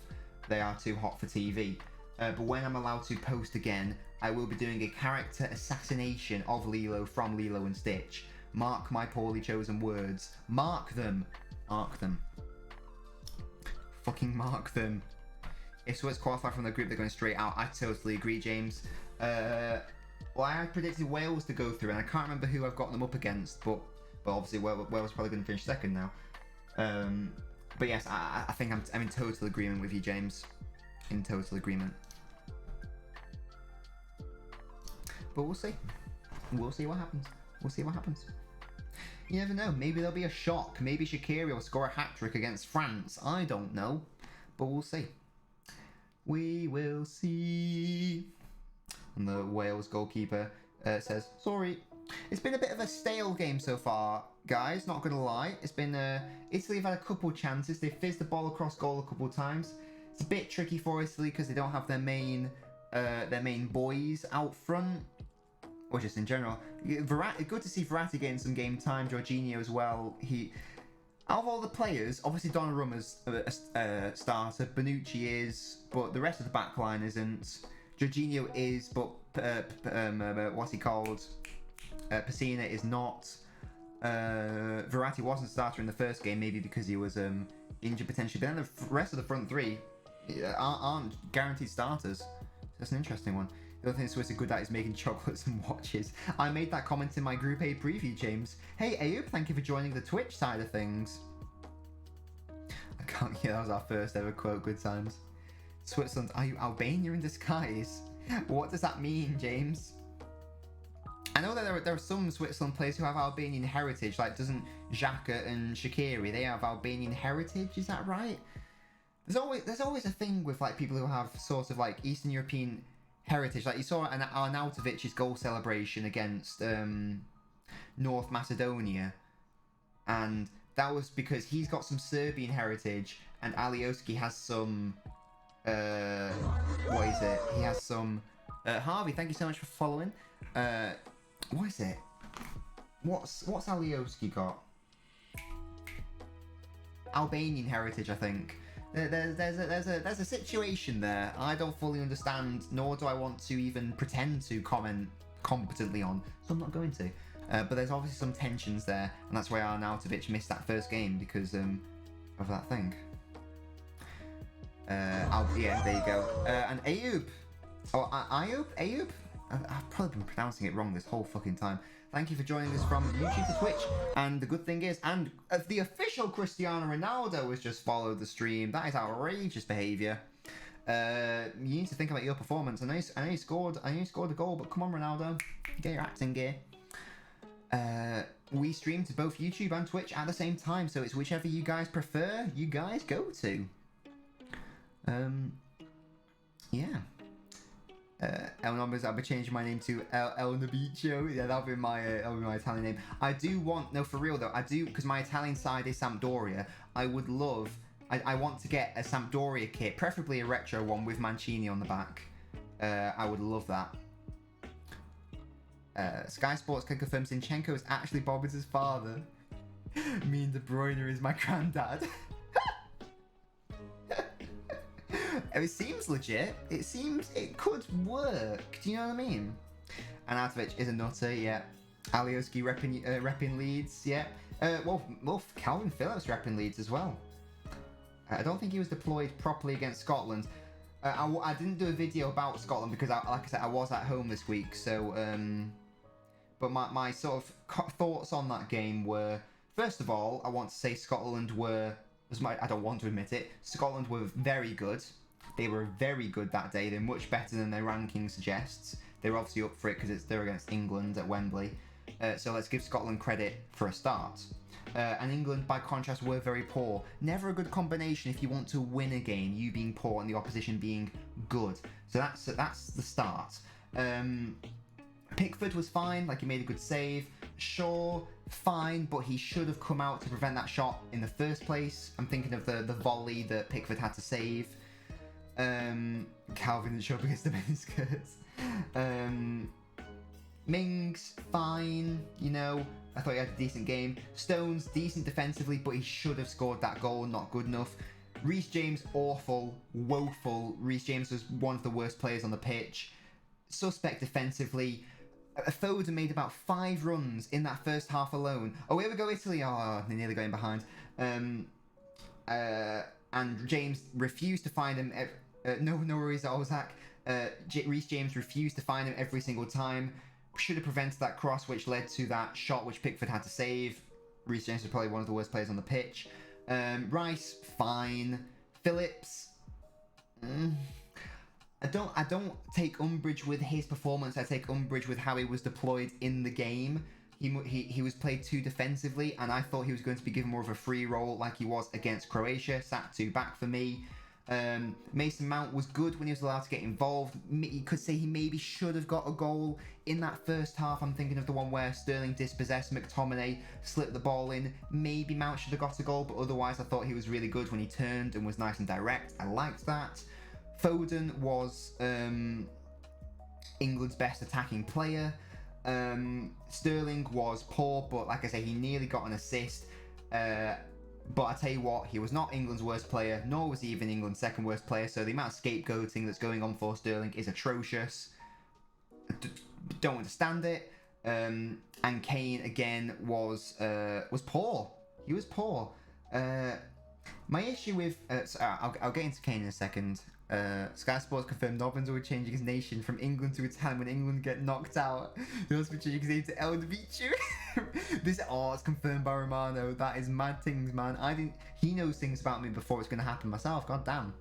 They are too hot for TV. But when I'm allowed to post again, I will be doing a character assassination of Lilo from Lilo and Stitch. Mark my poorly chosen words. Mark them. Mark them. fucking mark them. If Swiss qualify from the group, they're going straight out. I totally agree, James. Well, I had predicted Wales to go through, and I can't remember who I've got them up against, but obviously Wales probably going to finish second now. But yes, I think I'm in total agreement with you, James. In total agreement. But we'll see. We'll see what happens. We'll see what happens. You never know. Maybe there'll be a shock. Maybe Shaqiri will score a hat-trick against France. I don't know. But we'll see. We will see. And the Wales goalkeeper says, sorry. It's been a bit of a stale game so far, guys. Not going to lie. It's been... Italy have had a couple chances. They've fizzed the ball across goal a couple of times. It's a bit tricky for Italy because they don't have their main boys out front. Or just in general. Good to see Verratti getting some game time. Jorginho as well. Out of all the players, obviously Donnarumma's a starter. Bonucci is, but the rest of the back line isn't. Jorginho is, but what's he called? Pessina is not. Verratti wasn't a starter in the first game, maybe because he was injured potentially. But then the rest of the front three aren't guaranteed starters. That's an interesting one. The other thing Swiss are good at is making chocolates and watches. I made that comment in my Group A preview, James. Hey, Ayub, thank you for joining the Twitch side of things. I can't hear, that was our first ever quote, good times. Switzerland, are you Albania in disguise? What does that mean, James? I know that there are some Switzerland players who have Albanian heritage, like doesn't Xhaka and Shaqiri, they have Albanian heritage, is that right? There's always a thing with like people who have sort of like Eastern European heritage. Like you saw Arnautovic's goal celebration against North Macedonia, and that was because he's got some Serbian heritage, and Alioski has some what is it? He has some Harvey, thank you so much for following. What is it? What's Alioski got? Albanian heritage, I think. There's a situation there I don't fully understand, nor do I want to even pretend to comment competently on, so I'm not going to. But there's obviously some tensions there, and that's why Arnautovic missed that first game because of that thing. Yeah, there you go. And Ayub, Ayub. I've probably been pronouncing it wrong this whole fucking time. Thank you for joining us from YouTube to Twitch. And the good thing is, and the official Cristiano Ronaldo has just followed the stream. That is outrageous behaviour. You need to think about your performance. I know you scored a goal, but come on, Ronaldo, get your acting gear. We stream to both YouTube and Twitch at the same time, so it's whichever you guys prefer. You guys go to. Yeah. LNobbins, I'll be changing my name to El Nabicio. Yeah, that'll be my Italian name. I do want, no, for real though, I do, because my Italian side is Sampdoria. I would love, I want to get a Sampdoria kit, preferably a retro one with Mancini on the back. I would love that. Sky Sports can confirm Zinchenko is actually Bobbins' father. Me and De Bruyne is my granddad. It seems legit. It seems it could work. Do you know what I mean? Arnautovic is a nutter, yeah. Alioski repping Leeds, yeah. Well, Calvin Phillips repping Leeds as well. I don't think he was deployed properly against Scotland. I didn't do a video about Scotland because, like I said, I was at home this week. So, but my sort of thoughts on that game were, first of all, I want to say Scotland were, I don't want to admit it, Scotland were very good. They were very good that day. They're much better than their ranking suggests. They were obviously up for it because they're against England at Wembley. So let's give Scotland credit for a start. And England, by contrast, were very poor. Never a good combination if you want to win a game, you being poor and the opposition being good. So that's the start. Pickford was fine, like he made a good save. Shaw, fine, but he should have come out to prevent that shot in the first place. I'm thinking of the volley that Pickford had to save. Calvin show up against the miniskirts. Mings, fine, you know, I thought he had a decent game. Stones, decent defensively, but he should have scored that goal, not good enough. Reece James, awful, woeful. Reece James was one of the worst players on the pitch. Suspect defensively. Foden made about 5 runs in that first half alone. Oh, here we go, Italy. Oh, they're nearly going behind. And and James refused to find him. No worries, Ozak. Reece James refused to find him every single time. Should have prevented that cross, which led to that shot which Pickford had to save. Reece James was probably one of the worst players on the pitch. Rice, fine. Phillips, I don't take umbrage with his performance. I take umbrage with how he was deployed in the game. He was played too defensively, and I thought he was going to be given more of a free role like he was against Croatia. Sat 2 back for me. Mason Mount was good when he was allowed to get involved. You could say he maybe should have got a goal in that first half. I'm thinking of the one where Sterling dispossessed McTominay, slipped the ball in. Maybe Mount should have got a goal, but otherwise I thought he was really good when he turned and was nice and direct. I liked that. Foden was England's best attacking player. Sterling was poor, but like I say, he nearly got an assist. But I tell you what, he was not England's worst player, nor was he even England's second worst player, so the amount of scapegoating that's going on for Sterling is atrocious. Don't understand it. And Kane, again, was poor. He was poor. My issue with... I'll get into Kane in a second. Sky Sports confirmed Nobbins will be changing his nation from England to Italian when England get knocked out. He'll also be changing his name to El Vicio. It's confirmed by Romano. That is mad things, man. He knows things about me before it's going to happen myself. God damn.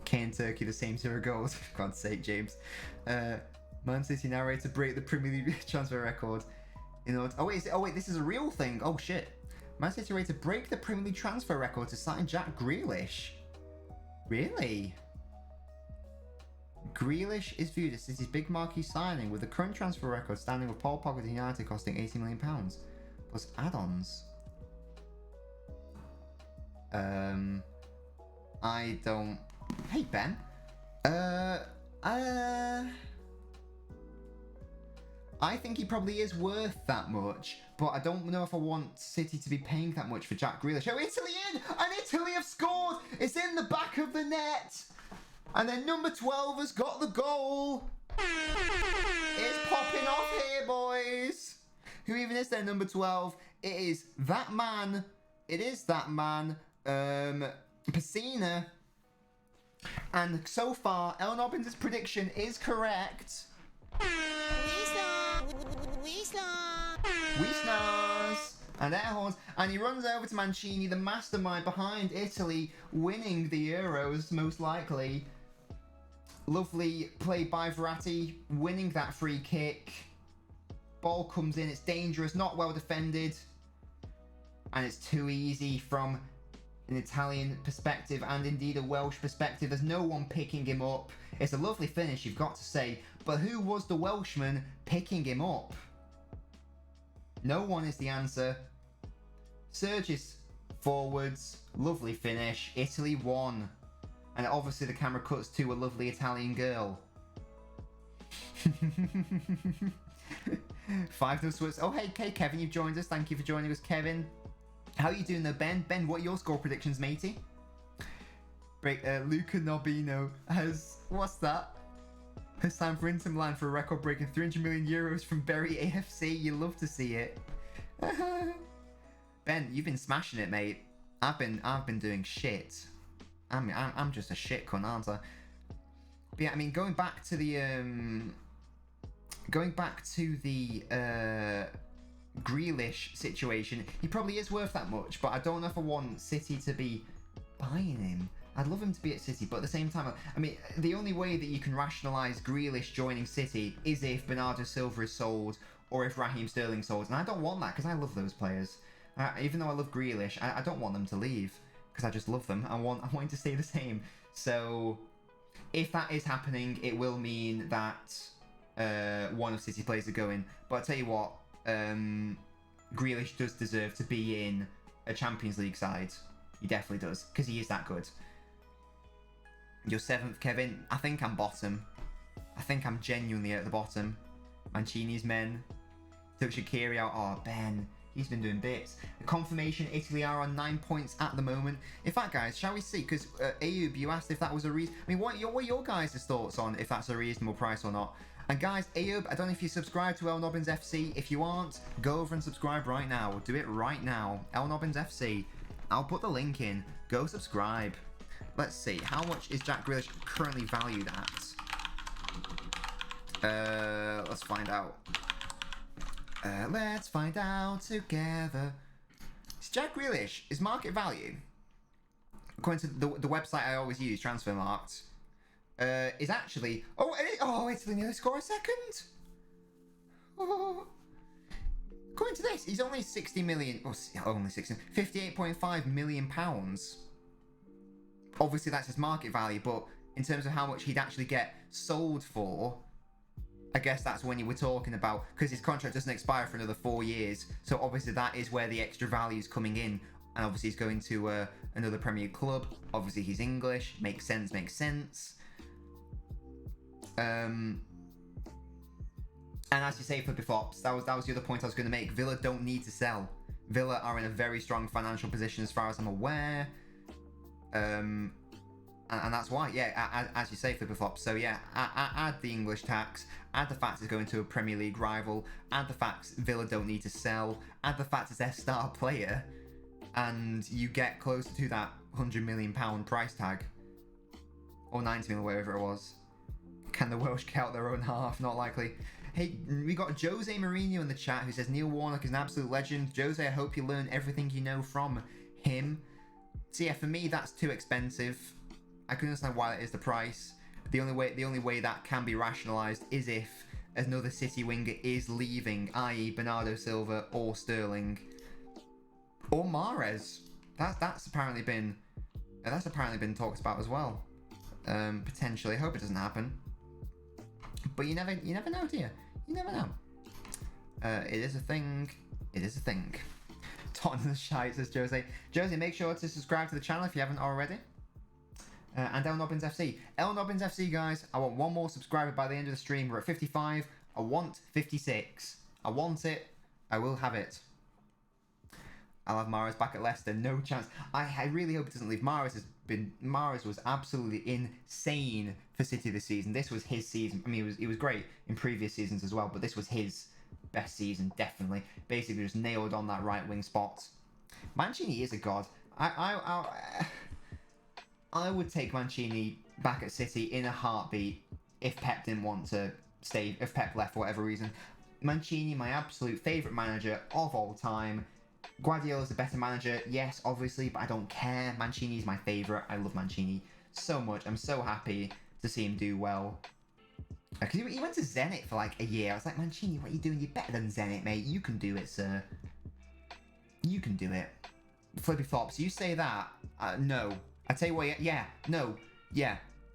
Kane and Turkey, the same 0 goals. For God's sake, James. Man City now ready to break the Premier League transfer record. Oh wait, this is a real thing. Oh shit. Man City ready to break the Premier League transfer record to sign Jack Grealish. Really? Grealish is viewed as City's big marquee signing, with the current transfer record standing with Paul Pogba to United costing £80 million, plus add-ons. I don't... Hey, Ben. I think he probably is worth that much, but I don't know if I want City to be paying that much for Jack Grealish. Oh, Italy in! And Italy have scored! It's in the back of the net! And then number 12 has got the goal! It's popping off here, boys! Who even is their number 12? It is that man. It is that man. Pacina. And so far, LNobbins' prediction is correct. We snars! And air horns. And he runs over to Mancini, the mastermind behind Italy winning the Euros, most likely. Lovely play by Verratti, winning that free kick. Ball comes in, it's dangerous, not well defended. And it's too easy from an Italian perspective and indeed a Welsh perspective. There's no one picking him up. It's a lovely finish, you've got to say. But who was the Welshman picking him up? No one is the answer. Surges forwards, lovely finish. Italy won. And obviously the camera cuts to a lovely Italian girl. 5-0 Swiss. Oh, hey, Kevin, you've joined us. Thank you for joining us, Kevin. How are you doing, though, Ben? Ben, what are your score predictions, matey? Luca Nobino has... What's that? Has signed for Inter Milan for a record-breaking €300 million from Bury AFC. You love to see it. Ben, you've been smashing it, mate. I've been doing shit. I'm just a shit cunt, aren't I? But yeah, I mean, going back to the Grealish situation, he probably is worth that much, but I don't know if I want City to be buying him. I'd love him to be at City, but at the same time, I mean, the only way that you can rationalise Grealish joining City is if Bernardo Silva is sold or if Raheem Sterling's sold, and I don't want that because I love those players. Even though I love Grealish, I don't want them to leave because I just love them. I want him to stay the same. So if that is happening, it will mean that one of City players are going. But I tell you what, Grealish does deserve to be in a Champions League side. He definitely does, because he is that good. You're 7th, Kevin. I think I'm bottom. I think I'm genuinely at the bottom. Mancini's men. Took Shaqiri out. Oh, Ben. He's been doing bits. The confirmation, Italy are on 9 points at the moment. In fact, guys, shall we see? Because Ayub, you asked if that was a reason. I mean, what are your guys' thoughts on if that's a reasonable price or not? And guys, Ayub, I don't know if you subscribe to LNobbins FC. If you aren't, go over and subscribe right now. Do it right now. LNobbins FC. I'll put the link in. Go subscribe. Let's see. How much is Jack Grealish currently valued at? Let's find out. Let's find out together. Is Jack Grealish, his market value, according to the website I always use, Transfermarkt, is actually... Oh, Italy nearly score a second. Oh. According to this, he's only 60 million... Oh, only 60... 58.5 million pounds. Obviously, that's his market value, but in terms of how much he'd actually get sold for, I guess that's when you were talking about, because his contract doesn't expire for another 4 years. So obviously that is where the extra value is coming in. And obviously he's going to another Premier club. Obviously he's English. Makes sense. And as you say, flippy flops, that was the other point I was going to make. Villa don't need to sell. Villa are in a very strong financial position as far as I'm aware. And that's why, yeah, as you say, flippy flops. So yeah, add the English tax, add the fact it's going to a Premier League rival, add the fact Villa don't need to sell, add the fact it's their star player, and you get closer to that £100 million price tag. Or 90 million, whatever it was. Can the Welsh get out their own half? Not likely. Hey, we got Jose Mourinho in the chat who says, Neil Warnock is an absolute legend. Jose, I hope you learn everything you know from him. So yeah, for me, that's too expensive. I can understand why that is the price. The only way that can be rationalised is if another City winger is leaving, i.e. Bernardo Silva or Sterling. Or Mahrez. That's apparently been talked about as well. Potentially. Hope it doesn't happen. But you never know, do you? You never know. It is a thing. Tottenham the shite, says Jose. Jose, make sure to subscribe to the channel if you haven't already. And LNobbins FC. LNobbins FC, guys, I want one more subscriber by the end of the stream. We're at 55. I want 56. I want it. I will have it. I'll have Mahrez back at Leicester. No chance. I really hope he doesn't leave. Mahrez was absolutely insane for City this season. This was his season. I mean, he was great in previous seasons as well, but this was his best season, definitely. Basically, just nailed on that right wing spot. Mancini is a god. I would take Mancini back at City in a heartbeat if Pep didn't want to stay, if Pep left for whatever reason. Mancini, my absolute favourite manager of all time. Guardiola's a better manager, yes, obviously, but I don't care. Mancini's my favourite. I love Mancini so much. I'm so happy to see him do well. Because he went to Zenit for like a year. I was like, Mancini, what are you doing? You're better than Zenit, mate. You can do it, sir. You can do it. Flippy flops, you say that? No. I tell you what, yeah.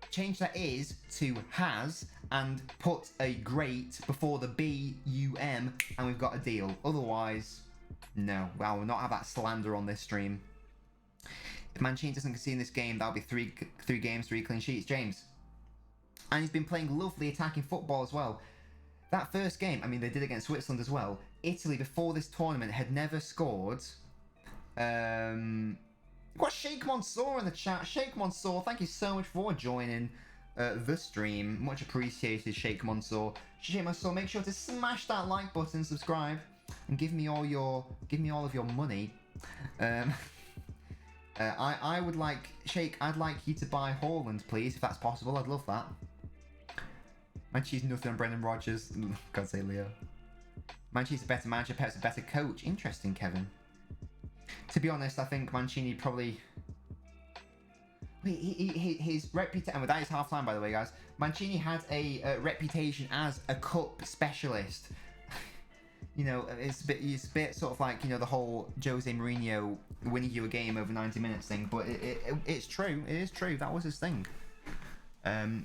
Change that is to has and put a great before the B-U-M and we've got a deal. Otherwise, no. I will not have that slander on this stream. If Mancini doesn't concede in this game, that'll be three games, 3 clean sheets. James. And he's been playing lovely attacking football as well. That first game, I mean, they did against Switzerland as well. Italy, before this tournament, had never scored. We've got Sheikh Mansour in the chat. Sheikh Mansour, thank you so much for joining the stream. Much appreciated, Sheikh Mansour. Sheikh Mansour, make sure to smash that like button, subscribe, and give me all of your money. I would like, Sheikh, I'd like you to buy Haaland, please, if that's possible. I'd love that. Mancini's nothing on Brendan Rodgers. God say Leo. Mancini's a better manager, Pep's a better coach. Interesting, Kevin. To be honest, I think Mancini probably... His reputation... And that is half-time, by the way, guys. Mancini had a reputation as a cup specialist. You know, it's a bit sort of like, you know, the whole Jose Mourinho winning you a game over 90 minutes thing. But it's true. It is true. That was his thing.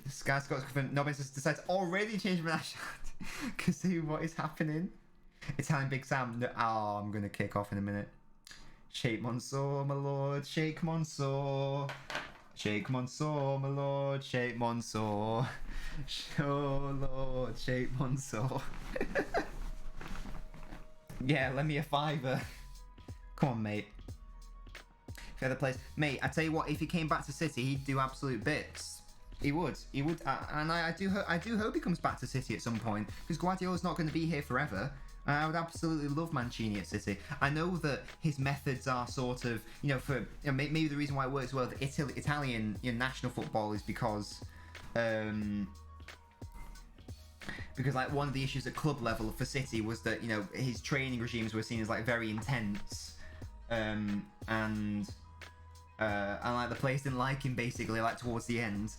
Sky Scott's confirmed. Nobbins has decided to already change my shot. Kazoo, what is happening? Italian Big Sam. No, oh, I'm going to kick off in a minute. Sheikh Mansour, my lord. Sheikh Mansour. Sheikh Mansour, my lord. Sheikh Mansour. Oh, Lord. Sheikh Mansour. Yeah, lend me a fiver. Come on, mate. The other place, mate. I tell you what, if he came back to City, he'd do absolute bits. He would, and I do hope he comes back to City at some point because Guardiola's not going to be here forever. I would absolutely love Mancini at City. I know that his methods are sort of, maybe the reason why it works well with Italian national football is because like one of the issues at club level for City was that his training regimes were seen as like very intense, and like the players didn't like him basically like towards the end.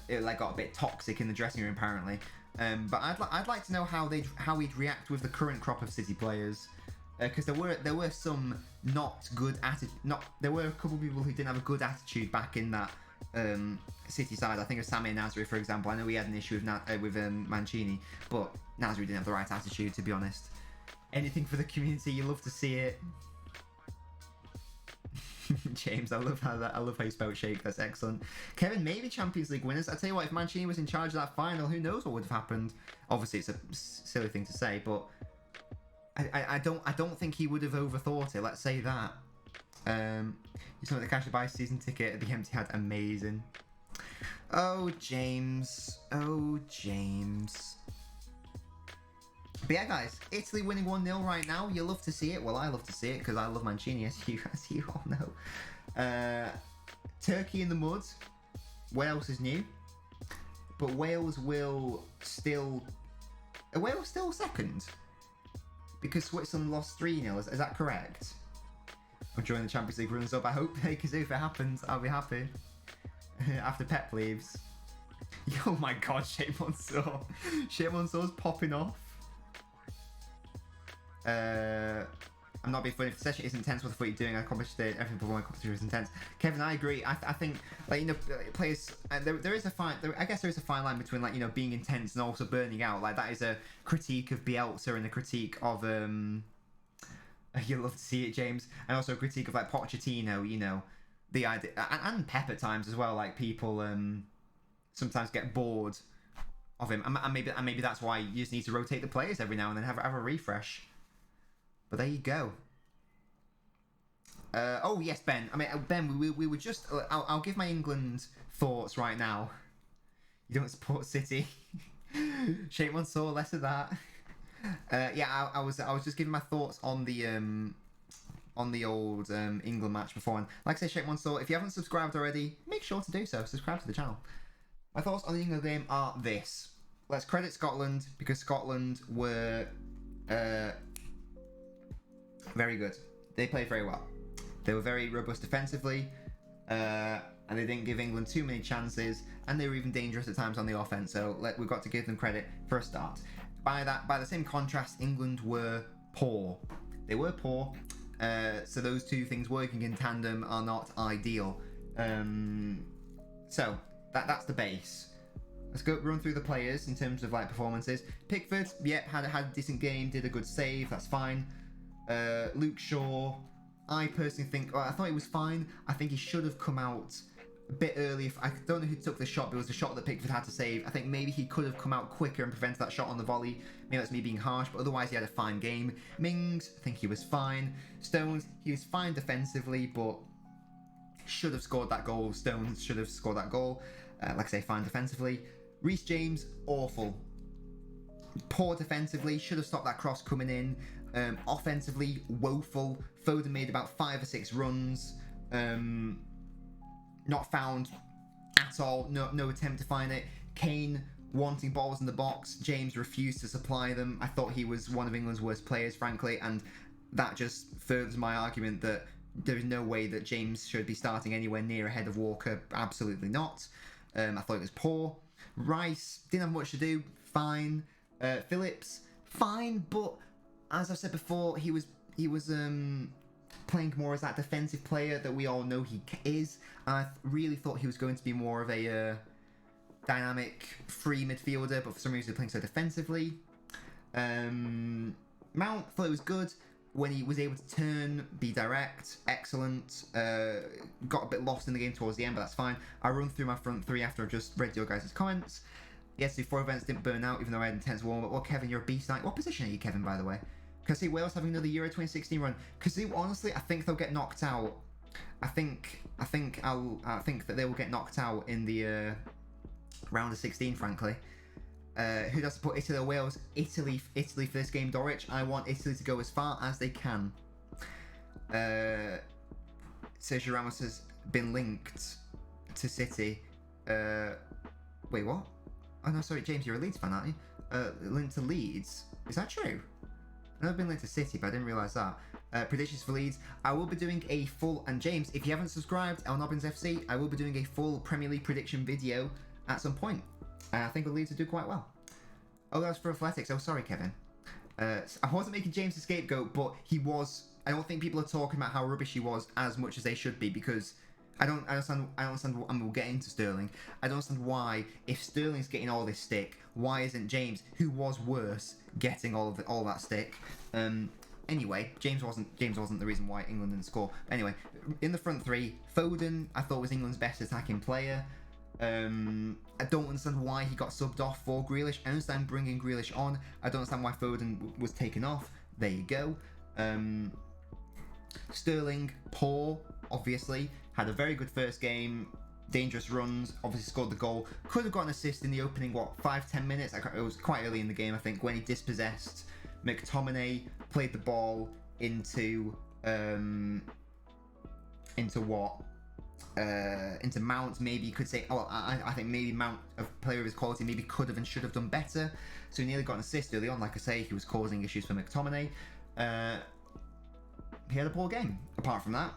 It like got a bit toxic in the dressing room apparently. But I'd like to know how he'd react with the current crop of City players, because there were some not good there were a couple of people who didn't have a good attitude back in that City side. I think of Samir Nasri, for example. I know he had an issue with Mancini, but Nasri didn't have the right attitude, to be honest. Anything for the community, you love to see it. James, I love how you spelled shake. That's excellent. Kevin, maybe Champions League winners. I tell you what, if Mancini was in charge of that final, who knows what would have happened? Obviously, it's a silly thing to say, but I don't think he would have overthought it. Let's say that. You saw the cash to buy a season ticket at the Etihad. Amazing. Oh James. But yeah, guys, Italy winning 1-0 right now. You love to see it. Well, I love to see it because I love Mancini, as you all know. Turkey in the mud. Wales is new, but Wales will still. Are Wales still second? Because Switzerland lost 3-0. Is that correct? I'm joining the Champions League runners up. I hope, because if it happens, I'll be happy. After Pep leaves. Oh my God, Shea Mansour. Shea Mansour's popping off. I'm not being funny. If the session is intense, what the fuck are you doing? I accomplished it. Everything before my competition was intense. Kevin, I agree. I think players. There is a fine. I guess there is a fine line between being intense and also burning out. Like that is a critique of Bielsa and a critique of You'll love to see it, James, and also a critique of like Pochettino. The idea and Pep at times as well. Like people sometimes get bored of him, and maybe that's why you just need to rotate the players every now and then, have a refresh. But there you go. Oh yes, Ben. I mean, Ben, we were just. I'll give my England thoughts right now. You don't support City. Sheikh Mansour, less of that. Yeah, I was just giving my thoughts on the old England match before. And like I say, Sheikh Mansour, if you haven't subscribed already, make sure to do so. Subscribe to the channel. My thoughts on the England game are this. Let's credit Scotland because Scotland were very good. They played very well. They were very robust defensively, and they didn't give England too many chances, and they were even dangerous at times on the offense. So we've got to give them credit for a start. By the same contrast, England were poor. They were poor. So those two things working in tandem are not ideal. So that's the base. Let's go run through the players in terms of like performances. Pickford, had a decent game, did a good save. That's fine. Luke Shaw, I personally think I thought he was fine. I think he should have come out a bit early. I don't know who took the shot, but it was the shot that Pickford had to save. I think maybe he could have come out quicker and prevented that shot on the volley. Maybe that's me being harsh, but otherwise he had a fine game. Mings, I think he was fine. Stones, he was fine defensively, but should have scored that goal. Stones should have scored that goal. Like I say, fine defensively. Reece James, awful. Poor defensively, should have stopped that cross coming in. Offensively, woeful. Foden made about 5 or 6 runs. Not found at all. No attempt to find it. Kane wanting balls in the box. James refused to supply them. I thought he was one of England's worst players, frankly, and that just furthers my argument that there is no way that James should be starting anywhere near ahead of Walker. Absolutely not. I thought it was poor. Rice didn't have much to do. Fine. Phillips, fine, but as I've said before, he was playing more as that defensive player that we all know he is. I really thought he was going to be more of a dynamic, free midfielder, but for some reason he's playing so defensively. Mount, thought it was good when he was able to turn, be direct, excellent. Got a bit lost in the game towards the end, but that's fine. I run through my front three after I've just read your guys' comments. Yesterday, 4 events didn't burn out, even though I had intense warm-up. Well, Kevin, you're a beast tonight. What position are you, Kevin, by the way? Because see, Wales having another Euro 2016 run. Because see, honestly, I think they'll get knocked out. I think that they will get knocked out in the round of 16, frankly. Who does support Italy or Wales? Italy for this game, Dorich. I want Italy to go as far as they can. Sergio Ramos has been linked to City. Wait, what? Oh no, sorry, James, you're a Leeds fan, aren't you? Linked to Leeds. Is that true? I know I've been linked to City, but I didn't realise that. Predictions for Leeds. I will be doing a full, and James, if you haven't subscribed, LNobbins FC, I will be doing a full Premier League prediction video at some point. I think the Leeds will do quite well. Oh, that's for Athletics. Oh, sorry, Kevin. I wasn't making James a scapegoat, but he was. I don't think people are talking about how rubbish he was as much as they should be, because I don't understand, and we'll get into Sterling. I don't understand why, if Sterling's getting all this stick, why isn't James, who was worse, getting all that stick? Anyway, James wasn't the reason why England didn't score. Anyway, in the front three, Foden I thought was England's best attacking player. I don't understand why he got subbed off for Grealish. I understand bringing Grealish on. I don't understand why Foden was taken off. There you go. Sterling, poor, obviously. Had a very good first game. Dangerous runs. Obviously scored the goal. Could have got an assist in the opening, 5-10 minutes? It was quite early in the game, I think, when he dispossessed McTominay, played the ball into Mount. Maybe you could say, I think maybe Mount, a player of his quality, maybe could have and should have done better. So he nearly got an assist early on. Like I say, he was causing issues for McTominay. He had a poor game, apart from that,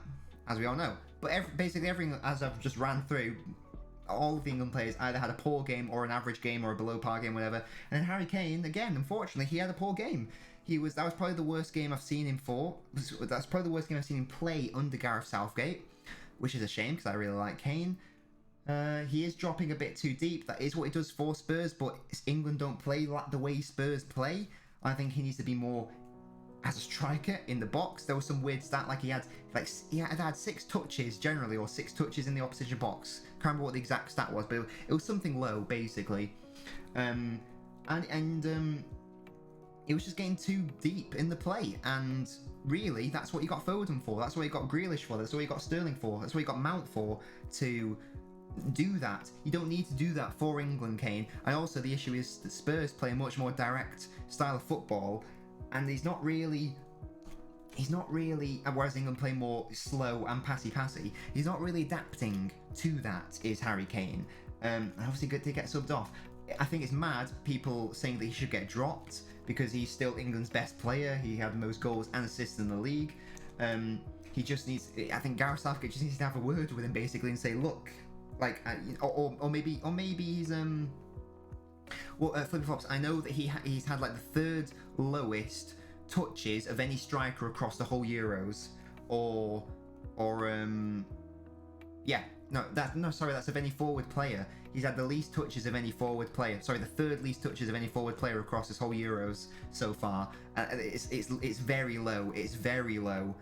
as we all know. But basically everything, as I've just ran through, all of the England players either had a poor game or an average game or a below par game, whatever. And then Harry Kane, again, unfortunately, he had a poor game. That was probably the worst game I've seen him for. That's probably the worst game I've seen him play under Gareth Southgate, which is a shame because I really like Kane. He is dropping a bit too deep. That is what he does for Spurs, but England don't play like the way Spurs play. I think he needs to be more as a striker in the box. There was some weird stat, like he had 6 touches generally, or 6 touches in the opposition box. Can't remember what the exact stat was, but it was something low basically. It was just getting too deep in the play, and really that's what you got Foden for. That's what you got Grealish for. That's what you got Sterling for. That's what you got Mount for, to do that. You don't need to do that for England, Kane. And also the issue is that Spurs play a much more direct style of football, and he's not really, whereas England play more slow and passy, he's not really adapting to that, is Harry Kane. And obviously good to get subbed off. I think it's mad, people saying that he should get dropped, because he's still England's best player. He had the most goals and assists in the league. He just needs, I think Gareth Southgate just needs to have a word with him basically and say, look, like, or maybe he's Flippy Flops, I know that he's had like the 3rd lowest touches of any striker across the whole Euros, that's of any forward player. He's had the least touches of any forward player. Sorry, the 3rd least touches of any forward player across this whole Euros so far. It's very low. It's very low,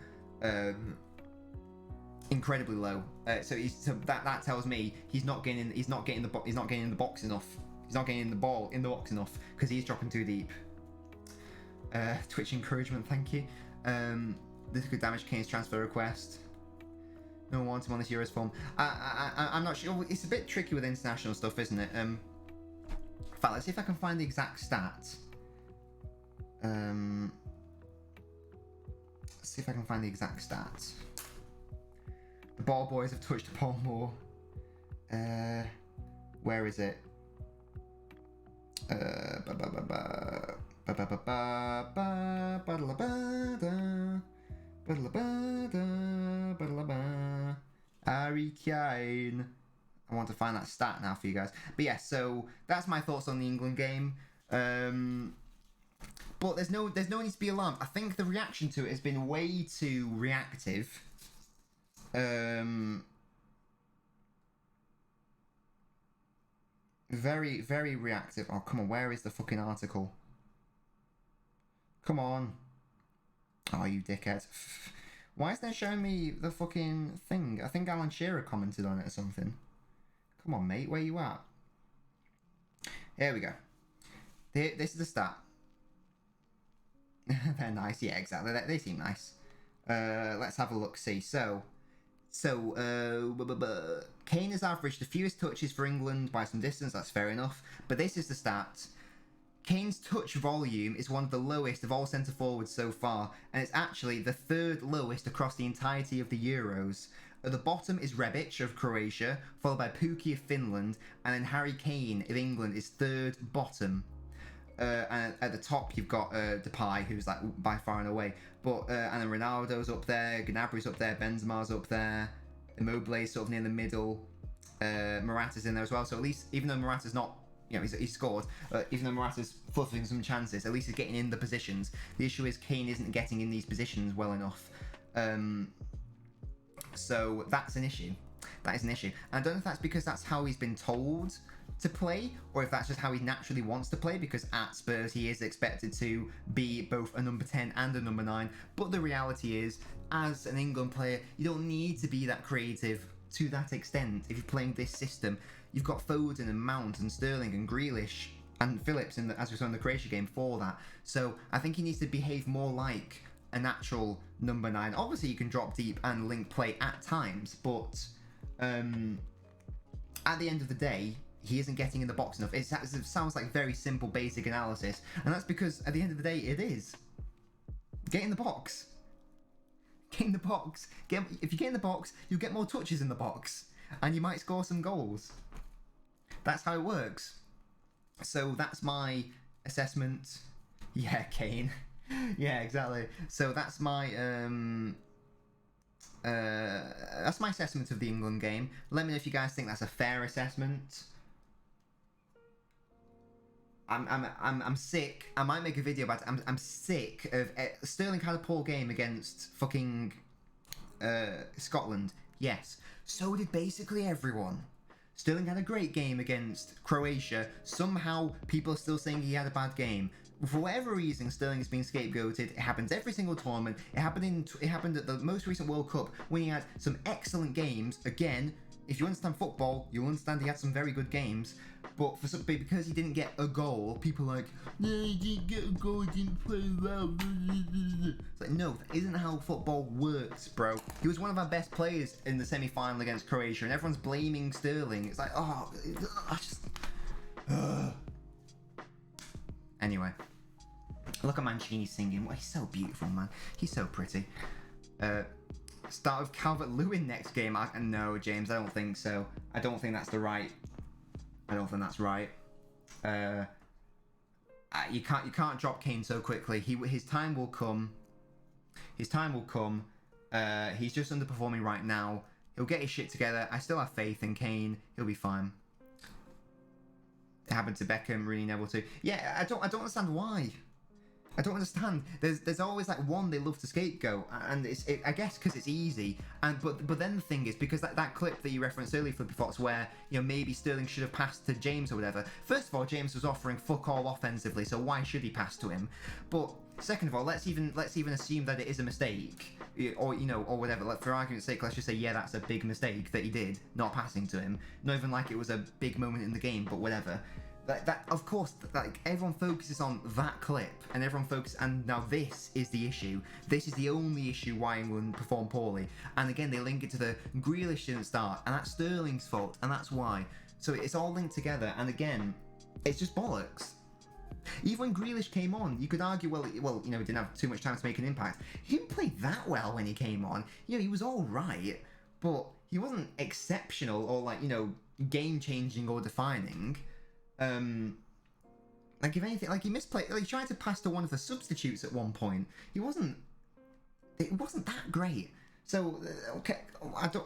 incredibly low. So that tells me he's not getting in the box enough. He's not getting the ball in the box enough because he's dropping too deep. Twitch encouragement, thank you. This could damage Kane's transfer request. No one wants him on this Euros form. I'm not sure. It's a bit tricky with international stuff, isn't it? In fact, let's see if I can find the exact stat. Let's see if I can find the exact stat. The ball boys have touched the ball more. Where is it? Harry Kane. I want to find that stat now for you guys. But yeah, so that's my thoughts on the England game. But there's no need to be alarmed. I think the reaction to it has been way too reactive. Very, very reactive. Oh, come on, where is the fucking article? Come on. Oh, you dickhead. Why is there showing me the fucking thing? I think Alan Shearer commented on it or something. Come on, mate, where you at? Here we go. This is the stat. They're nice, yeah, exactly. They seem nice. Let's have a look, see. So Kane has averaged the fewest touches for England by some distance, that's fair enough. But this is the stat. Kane's touch volume is one of the lowest of all centre forwards so far, and it's actually the 3rd lowest across the entirety of the Euros. At the bottom is Rebic of Croatia, followed by Pukki of Finland, and then Harry Kane of England is 3rd bottom. And at the top you've got Depay, who's like by far and away. But and then Ronaldo's up there, Gnabry's up there, Benzema's up there, Immobile's sort of near the middle. Morata's in there as well. So at least, even though Morata's not, he's scored, even though Morata's fluffing some chances, at least he's getting in the positions. The issue is Kane isn't getting in these positions well enough. So that's an issue. That is an issue. And I don't know if that's because that's how he's been told to play, or if that's just how he naturally wants to play, because at Spurs he is expected to be both a number 10 and a number 9. But the reality is, as an England player, you don't need to be that creative to that extent. If you're playing this system, you've got Foden and Mount and Sterling and Grealish and Phillips, as we saw in the Croatia game, for that. So I think he needs to behave more like a natural number 9. Obviously you can drop deep and link play at times, but at the end of the day, he isn't getting in the box enough. It sounds like very simple, basic analysis, and that's because at the end of the day, it is. Get in the box. Get in the box. If you get in the box, you'll get more touches in the box, and you might score some goals. That's how it works. So that's my assessment. Yeah, Kane. Yeah, exactly. So that's my assessment of the England game. Let me know if you guys think that's a fair assessment. I'm sick. I might make a video about it. I'm sick of Sterling had a poor game against fucking Scotland. Yes. So did basically everyone. Sterling had a great game against Croatia. Somehow people are still saying he had a bad game. For whatever reason, Sterling has been scapegoated. It happens every single tournament. It happened at the most recent World Cup when he had some excellent games. Again, if you understand football, you'll understand he had some very good games. But because he didn't get a goal, people are like, no, he didn't get a goal, he didn't play well. It's like, no, that isn't how football works, bro. He was one of our best players in the semi-final against Croatia, and everyone's blaming Sterling. It's like, oh, I just... Anyway. Look at Mancini singing. Well, he's so beautiful, man. He's so pretty. Start with Calvert-Lewin next game. No, James, I don't think so. I don't think that's right. You can't drop Kane so quickly. His time will come. He's just underperforming right now. He'll get his shit together. I still have faith in Kane. He'll be fine. It happened to Beckham, Rooney, Neville too. Yeah, I don't understand why. I don't understand. There's always like one they love to scapegoat, and I guess because it's easy. But then the thing is, because that clip that you referenced earlier, Flippy Fox, where maybe Sterling should have passed to James or whatever. First of all, James was offering fuck all offensively, so why should he pass to him? But second of all, let's even assume that it is a mistake, or whatever. For argument's sake, let's just say that's a big mistake that he did, not passing to him. Not even like it was a big moment in the game, but whatever. That of course, like everyone focuses on that clip, and and now this is the issue. This is the only issue why England performed poorly. And again, they link it to the Grealish didn't start, and that's Sterling's fault, and that's why. So it's all linked together, and again, it's just bollocks. Even when Grealish came on, you could argue, well, he didn't have too much time to make an impact. He didn't play that well when he came on. He was all right, but he wasn't exceptional or game-changing or defining. Like if anything, like he misplayed. Like he tried to pass to one of the substitutes at one point. It wasn't that great. So okay,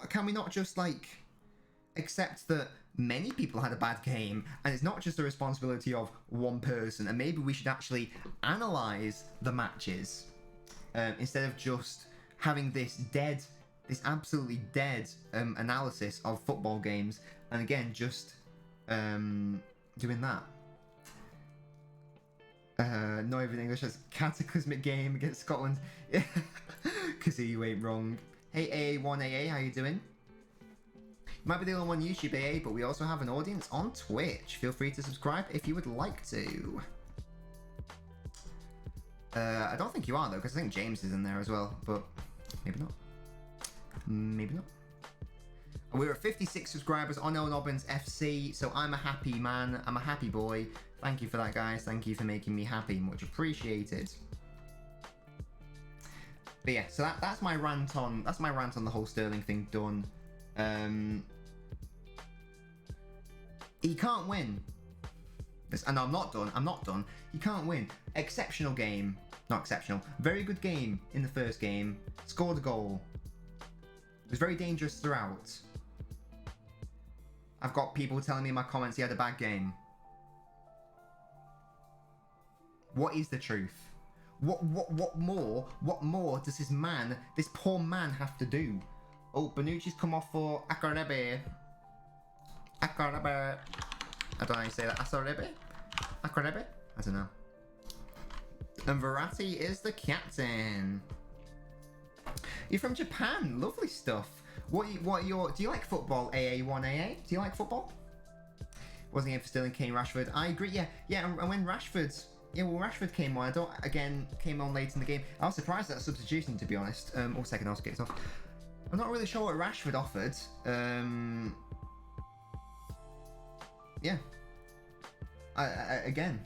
can we not just accept that many people had a bad game, and it's not just the responsibility of one person, and maybe we should actually analyze the matches instead of just having this absolutely dead analysis of football games, and again just doing that. Not even English as cataclysmic game against Scotland. Cause you ain't wrong. Hey AA1AA, how you doing? You might be the only one on YouTube, AA, but we also have an audience on Twitch. Feel free to subscribe if you would like to. I don't think you are though, because I think James is in there as well, but maybe not. Maybe not. We're at 56 subscribers on LNobbins FC, so I'm a happy man. I'm a happy boy. Thank you for that, guys. Thank you for making me happy. Much appreciated. But yeah, so that's my rant on the whole Sterling thing done. He can't win. And I'm not done. He can't win. Exceptional game. Not exceptional. Very good game in the first game. Scored a goal. It was very dangerous throughout. I've got people telling me in my comments he had a bad game. What is the truth? What more does this poor man have to do? Oh, Bonucci's come off for Akarebe. I don't know how you say that. Akarebe? I don't know. And Verratti is the captain. You're from Japan. Lovely stuff. Do you like football? AA1AA? Do you like football? Wasn't here for Sterling, Kane, Rashford. I agree. Yeah. And when Rashford came on. Came on late in the game. I was surprised at that substitution, to be honest. Second half gets off. I'm not really sure what Rashford offered. Yeah. Again.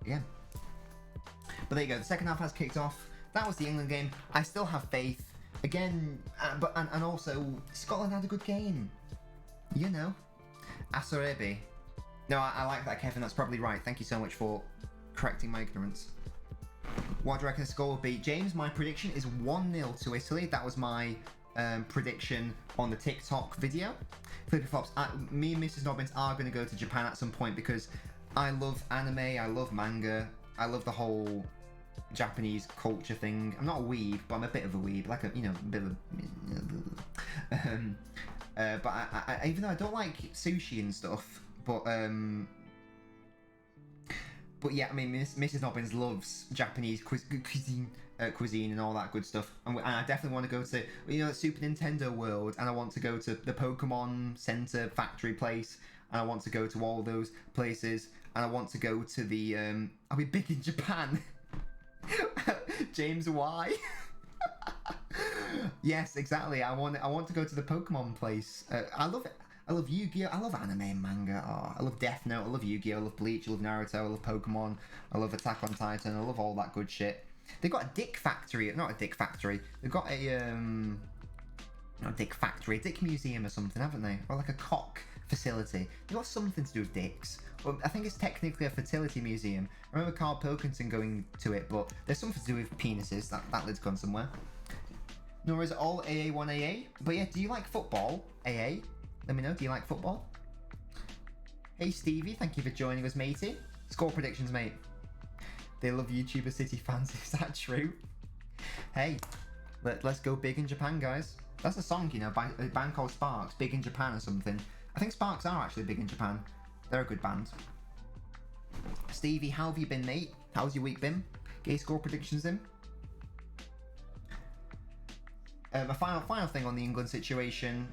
But there you go. The second half has kicked off. That was the England game. I still have faith. Again, and also Scotland had a good game. You know, Asorebi. No, I like that, Kevin. That's probably right. Thank you so much for correcting my ignorance. What do you reckon the score will be? James, my prediction is 1-0 to Italy. That was my prediction on the TikTok video. Flippy Flops, me and Mrs. Nobbins are going to go to Japan at some point because I love anime, I love manga, I love the whole Japanese culture thing. I'm not a weeb, but I'm a bit of a weeb, like a bit of a... but I even though I don't like sushi and stuff, but yeah, I mean, Mrs. Nobbins loves Japanese cuisine and all that good stuff, and I definitely want to go to the Super Nintendo World, and I want to go to the Pokemon Center factory place, and I want to go to all those places, and I want to go to the I'll be big in Japan. James, why? Yes, exactly. I want to go to the Pokemon place. I love it. I love Yu-Gi-Oh! I love anime and manga. Oh, I love Death Note. I love Yu-Gi-Oh! I love Bleach. I love Naruto. I love Pokemon. I love Attack on Titan. I love all that good shit. They've got a dick factory. Not a dick factory. They've got a not a dick factory. A dick museum or something, haven't they? Or like a cock facility. They've got something to do with dicks. Well, I think it's technically a fertility museum. I remember Carl Pilkington going to it, but there's something to do with penises. That lid's gone somewhere. Nor is it all AA1AA. But yeah, do you like football? AA? Let me know, do you like football? Hey Stevie, thank you for joining us, matey. Score predictions, mate. They love YouTuber City fans, is that true? Hey, let's go big in Japan, guys. That's a song, by a band called Sparks, Big in Japan or something. I think Sparks are actually big in Japan. They're a good band. Stevie, how have you been, mate? How's your week been? Get your score predictions in. A final thing on the England situation.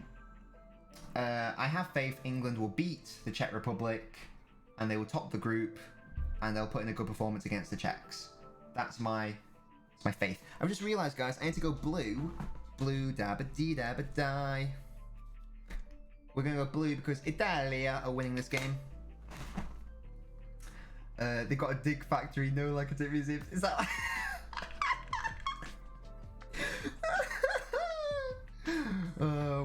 I have faith England will beat the Czech Republic and they will top the group and they'll put in a good performance against the Czechs. That's my faith. I've just realised, guys, I need to go blue. Blue, dabba-dee-dabba-die. We're going to go blue because Italia are winning this game. They got a dig factory, no like a museum. Is that...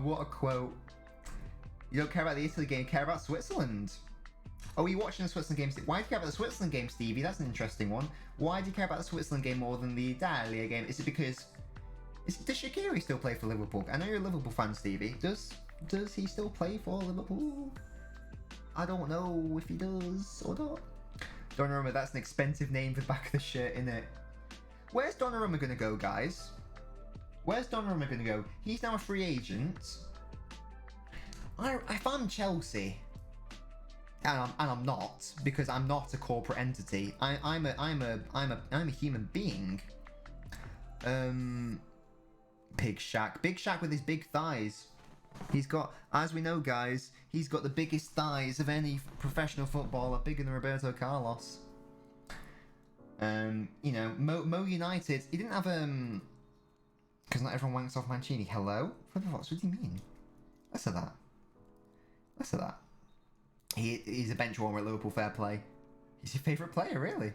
what a quote. You don't care about the Italy game, you care about Switzerland. Oh, are you watching the Switzerland game? Why do you care about the Switzerland game, Stevie? That's an interesting one. Why do you care about the Switzerland game more than the Italia game? Is it because... Does Shaqiri still play for Liverpool? I know you're a Liverpool fan, Stevie. Does he still play for Liverpool? I don't know if he does or not. Donnarumma, that's an expensive name for the back of the shirt, innit? Where's Donnarumma going to go, guys? Where's Donnarumma going to go? He's now a free agent. If I'm Chelsea, and I'm not, because I'm not a corporate entity. I'm a human being. Big Shaq with his big thighs. He's got, as we know, guys, he's got the biggest thighs of any professional footballer, bigger than Roberto Carlos. Mo United, he didn't have because not everyone wanks off Mancini. Hello? What do you mean? Let's say that. Let's say that. He's a bench warmer at Liverpool, fair play. He's your favourite player, really?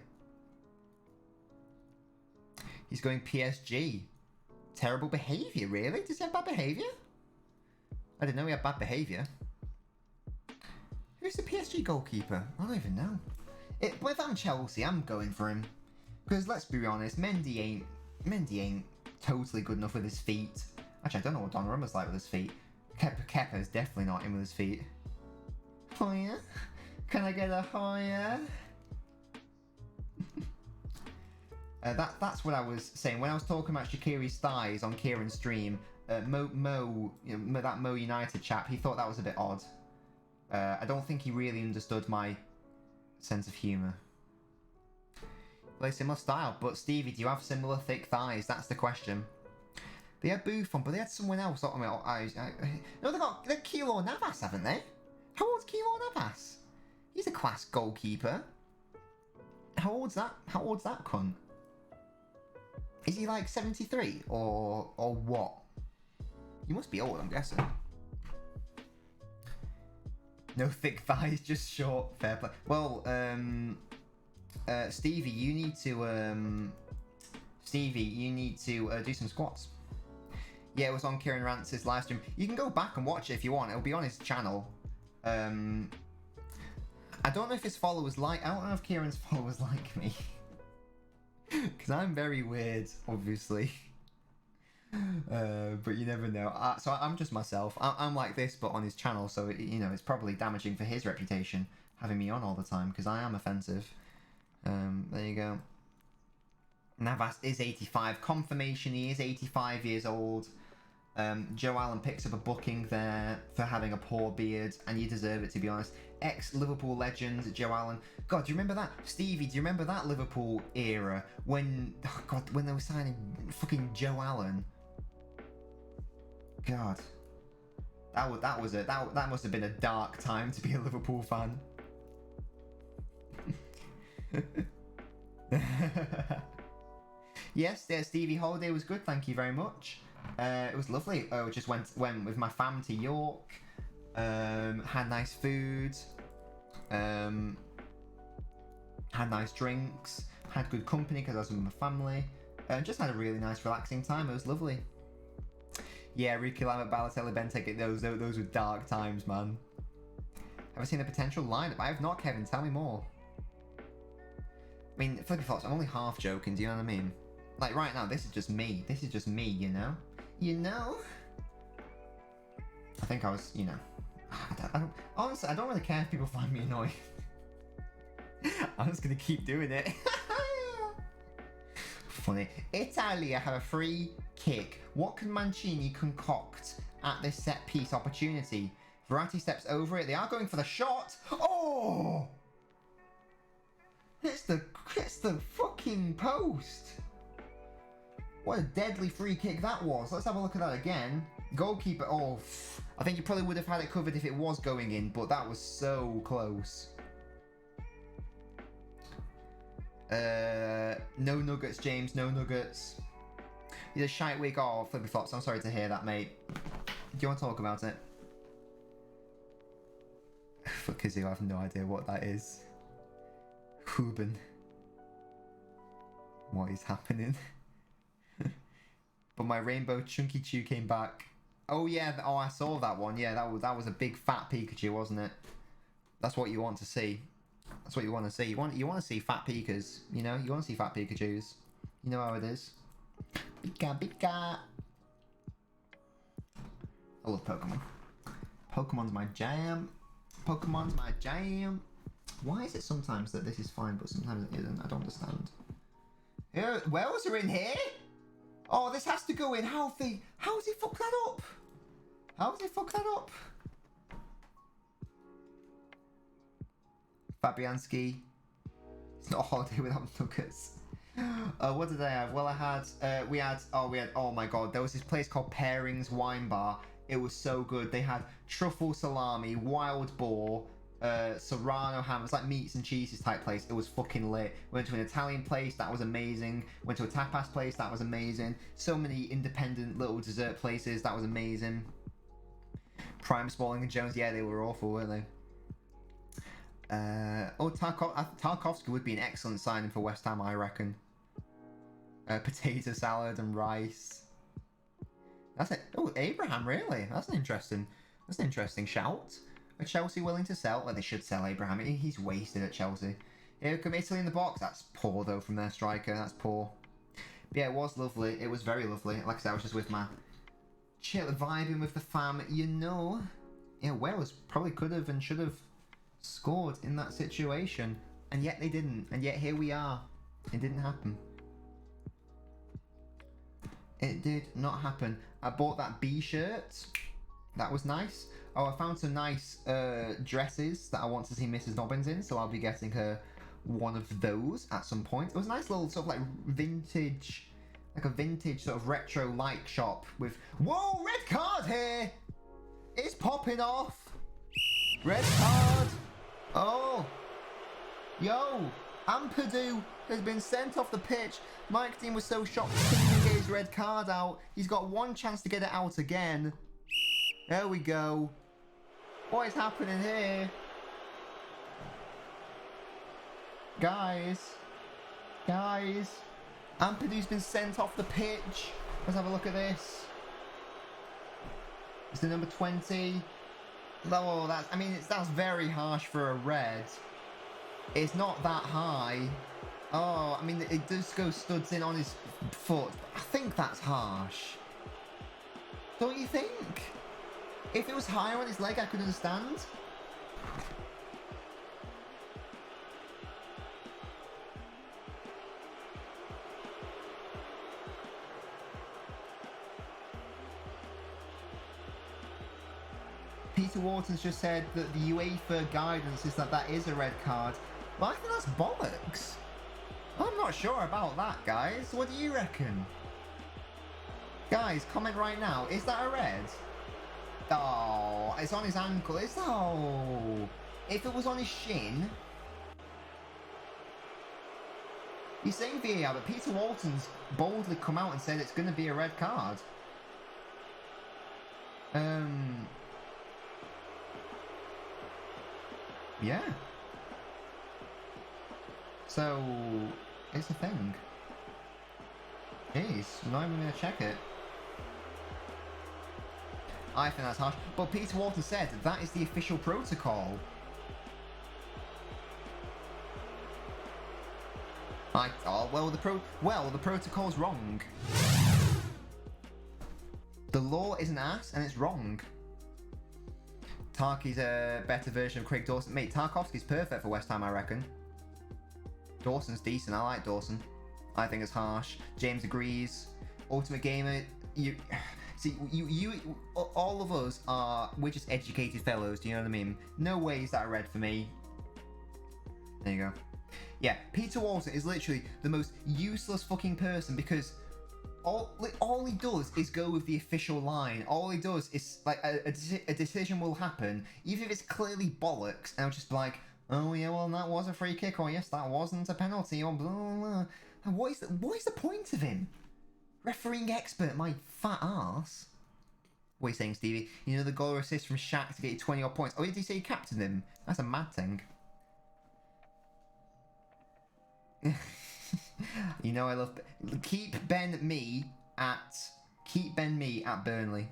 He's going PSG. Terrible behaviour, really? Does he have bad behaviour? I didn't know he had bad behaviour. Who's the PSG goalkeeper? I don't even know. If I'm Chelsea, I'm going for him. Because let's be honest, Mendy ain't totally good enough with his feet. Actually, I don't know what Donnarumma's like with his feet. Kepa's definitely not in with his feet. Hoya? Can I get a Hoya? That's what I was saying when I was talking about Shaqiri's thighs on Kieran's stream. That Mo United chap, he thought that was a bit odd. I don't think he really understood my sense of humour. Play similar style, but Stevie, do you have similar thick thighs? That's the question. They had Buffon, but they had someone else. No, they've Keylor Navas, haven't they? How old's Keylor Navas? He's a class goalkeeper. How old's that cunt? Is he like 73 or what? He must be old, I'm guessing. No thick thighs, just short. Fair play. Well, Stevie, you need to do some squats. Yeah, it was on Kieran Rance's live stream. You can go back and watch it if you want. It'll be on his channel. I don't know if his followers I don't know if Kieran's followers like me. Because I'm very weird, obviously. But you never know. So I'm just myself. I'm like this, but on his channel, so it's probably damaging for his reputation having me on all the time because I am offensive. There you go. Navas is 85. Confirmation, he is 85 years old. Joe Allen picks up a booking there for having a poor beard, and you deserve it, to be honest. Ex-Liverpool legend, Joe Allen. God, do you remember that? Stevie, do you remember that Liverpool era when they were signing fucking Joe Allen? God. That must have been a dark time to be a Liverpool fan. Yes, Stevie, holiday was good, thank you very much. It was lovely. I just went with my fam to York. Had nice food. Had nice drinks. Had good company because I was with my family. Just had a really nice, relaxing time. It was lovely. Yeah, Ricky Lambert, Balotelli, Benteke. Those were dark times, man. Have I seen a potential lineup? I have not, Kevin. Tell me more. I mean, flippy flops, I'm only half joking. Do you know what I mean? Like right now, this is just me. This is just me, you know. I think I was, honestly, I don't really care if people find me annoying. I'm just gonna keep doing it. Funny. Italia have a free kick. What can Mancini concoct at this set piece opportunity? Verratti steps over it. They are going for the shot. Oh! It's the fucking post. What a deadly free kick that was. Let's have a look at that again. Goalkeeper, I think you probably would have had it covered if it was going in, but that was so close. No nuggets, James, no nuggets. He's a shite wig. Oh, flippy flops, I'm sorry to hear that, mate. Do you want to talk about it? Because you have no idea what that is. Huben. What is happening? But my rainbow chunky chew came back. Oh yeah, I saw that one. Yeah, that was a big fat Pikachu, wasn't it? That's what you want to see. That's what you want to see. You want to see fat Pikas. You know, you want to see fat Pikachus. You know how it is. Pika Pika. I love Pokemon. Pokemon's my jam. Pokemon's my jam. Why is it sometimes that this is fine, but sometimes it isn't? I don't understand. Wells are in here? Oh, this has to go in. How has he fucked that up? How has he fucked that up? Fabianski. It's not a holiday without nuggets. What did I have? Well, we had, oh my god, there was this place called Pairings Wine Bar. It was so good. They had truffle salami, wild boar, serrano ham. It's like meats and cheeses type place. It was fucking lit. Went to an Italian place, that was amazing. Went to a tapas place, that was amazing. So many independent little dessert places, that was amazing. Prime, Smalling, and Jones. Yeah, they were awful, weren't they? Tarkovsky would be an excellent signing for West Ham, I reckon. Potato salad and rice. That's it. Oh, Abraham, really? That's an interesting shout. Are Chelsea willing to sell? Well, they should sell Abraham. He's wasted at Chelsea. Here come Italy in the box. That's poor, though, from their striker. That's poor. But yeah, it was lovely. It was very lovely. Like I said, I was just with my chill, vibing with the fam. You know, yeah, Wales probably could have and should have scored in that situation. And yet they didn't. And yet here we are. It didn't happen. It did not happen. I bought that B shirt. That was nice. Oh, I found some nice dresses that I want to see Mrs. Nobbins in, so I'll be getting her one of those at some point. It was a nice little sort of like vintage, like a vintage sort of retro-like shop with... Whoa, red card here! It's popping off! Red card! Oh! Yo! Ampadu has been sent off the pitch. Mike Dean was so shocked he couldn't even get his red card out. He's got one chance to get it out again. There we go. What is happening here? Guys. Ampadu's been sent off the pitch. Let's have a look at this. It's the number 20. Oh, that's very harsh for a red. It's not that high. Oh, I mean, it does go studs in on his foot. I think that's harsh. Don't you think? If it was higher on his leg, I could understand. Peter Wharton's just said that the UEFA guidance is that is a red card. Well, I think that's bollocks. I'm not sure about that, guys. What do you reckon? Guys, comment right now. Is that a red? Oh, it's on his ankle. If it was on his shin... He's saying VAR, but Peter Walton's boldly come out and said it's going to be a red card. Yeah. So, it's a thing. Jeez, I'm not even going to check it. I think that's harsh. But Peter Walton said that is the official protocol. The protocol's wrong. The law is an ass and it's wrong. Tarky's a better version of Craig Dawson. Mate, Tarkovsky's perfect for West Ham, I reckon. Dawson's decent. I like Dawson. I think it's harsh. James agrees. Ultimate Gamer, you all of us we're just educated fellows. Do you know what I mean? No way is that a red for me. There you go. Yeah, Peter Walton is literally the most useless fucking person because all he does is go with the official line. All he does is like a decision will happen, even if it's clearly bollocks, and I'll just be like, oh yeah, well that was a free kick, or yes, that wasn't a penalty, or blah blah blah. And what is the point of him? Refereeing expert, my fat ass. What are you saying, Stevie? You know the goal or assist from Shaq to get you 20 odd points. Oh, did you say you captained him? That's a mad thing. You know I love... Keep Ben Me at Burnley.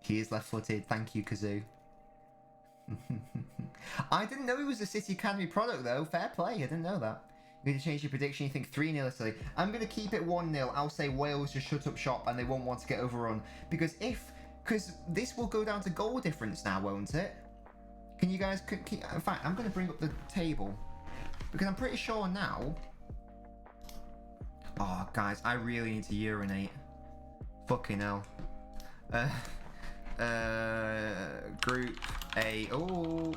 He is left-footed. Thank you, Kazoo. I didn't know he was a City Academy product, though. Fair play. I didn't know that. You're going to change your prediction. You think 3-0 Italy. I'm going to keep it 1-0. I'll say Wales just shut up shop and they won't want to get overrun. Because this will go down to goal difference now, won't it? Can you guys... in fact, I'm going to bring up the table. Because I'm pretty sure now... Oh, guys, I really need to urinate. Fucking hell. Group A. Oh,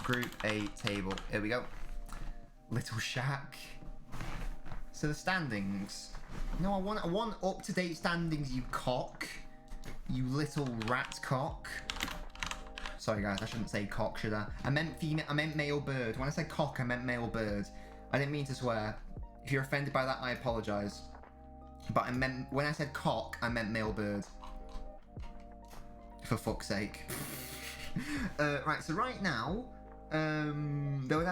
Group A table. Here we go. Little Shack. So the standings. No, I want up-to-date standings, you cock. You little rat cock. Sorry, guys, I shouldn't say cock, should I? I meant female. I meant male bird. When I said cock, I meant male bird. I didn't mean to swear. If you're offended by that, I apologise. But when I said cock, I meant male bird. For fuck's sake. Right, so right now, there would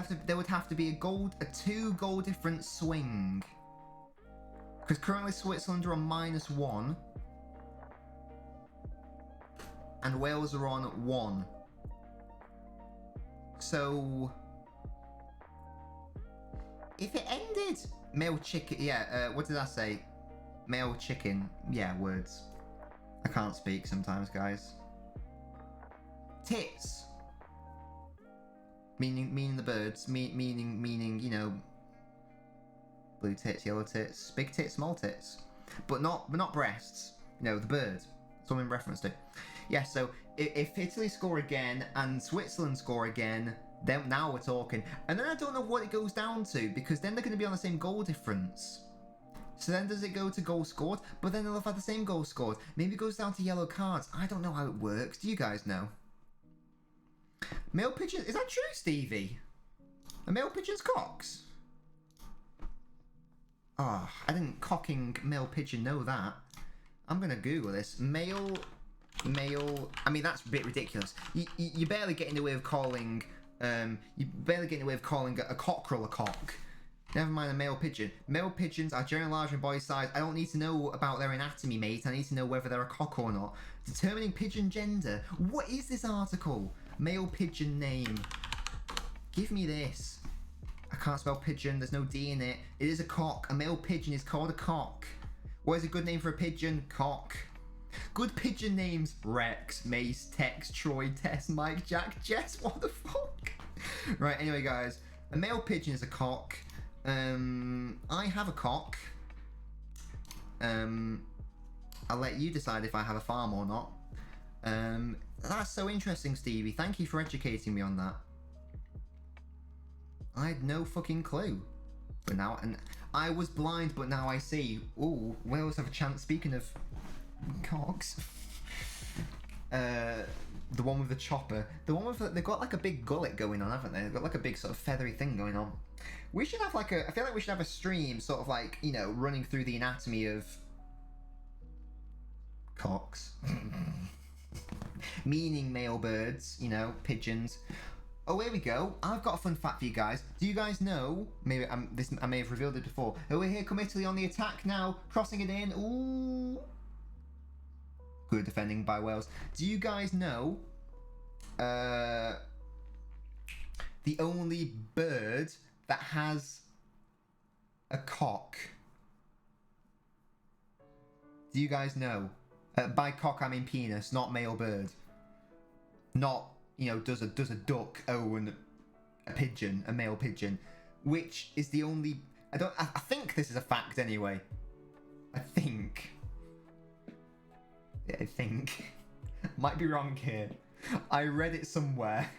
have to be a 2 goal difference swing. Because currently Switzerland are on -1. And Wales are on 1. So if it ended male chicken, what did I say? Male chicken, yeah, words. I can't speak sometimes, guys. Tits, meaning the birds, meaning you know, blue tits, yellow tits, big tits, small tits, but not breasts. You know, the bird. That's what I'm in reference to. Yeah. So if Italy score again and Switzerland score again, then now we're talking. And then I don't know what it goes down to, because then they're going to be on the same goal difference. So then does it go to goal scored? But then they'll have had the same goal scored. Maybe it goes down to yellow cards. I don't know how it works. Do you guys know? Male pigeon, is that true, Stevie? Are male pigeons cocks? Oh, I didn't cocking male pigeon know that. I'm gonna Google this. Male. I mean, that's a bit ridiculous. You barely get in the way of calling. You barely get in the way of calling a cockerel a cock. Never mind a male pigeon. Male pigeons are generally larger in body size. I don't need to know about their anatomy, mate. I need to know whether they're a cock or not. Determining pigeon gender. What is this article? Male pigeon name. Give me this. I can't spell pigeon. There's no D in it. It is a cock. A male pigeon is called a cock. What is a good name for a pigeon? Cock. Good pigeon names: Rex, Mace, Tex, Troy, Tess, Mike, Jack, Jess. What the fuck? Right, anyway, guys. A male pigeon is a cock. I have a cock. I'll let you decide if I have a farm or not. That's so interesting, Stevie. Thank you for educating me on that. I had no fucking clue. But now, and I was blind, but now I see. Ooh, Wales have a chance. Speaking of cocks, the one with the chopper, the one with they've got like a big gullet going on, haven't they? They've got like a big sort of feathery thing going on. We should have like I feel like we should have a stream, sort of like, you know, running through the anatomy of cocks. Meaning male birds, you know, pigeons. Oh, here we go. I've got a fun fact for you guys. Do you guys know? Maybe I may have revealed it before. Oh, we're here. Come Italy on the attack now, crossing it in. Ooh, good defending by Wales. Do you guys know? The only bird that has a cock. Do you guys know? By cock I mean penis, not male bird. Not, you know, does a duck own a pigeon, a male pigeon? Which is the only... I think this is a fact anyway. I think. Yeah, I think. Might be wrong here. I read it somewhere.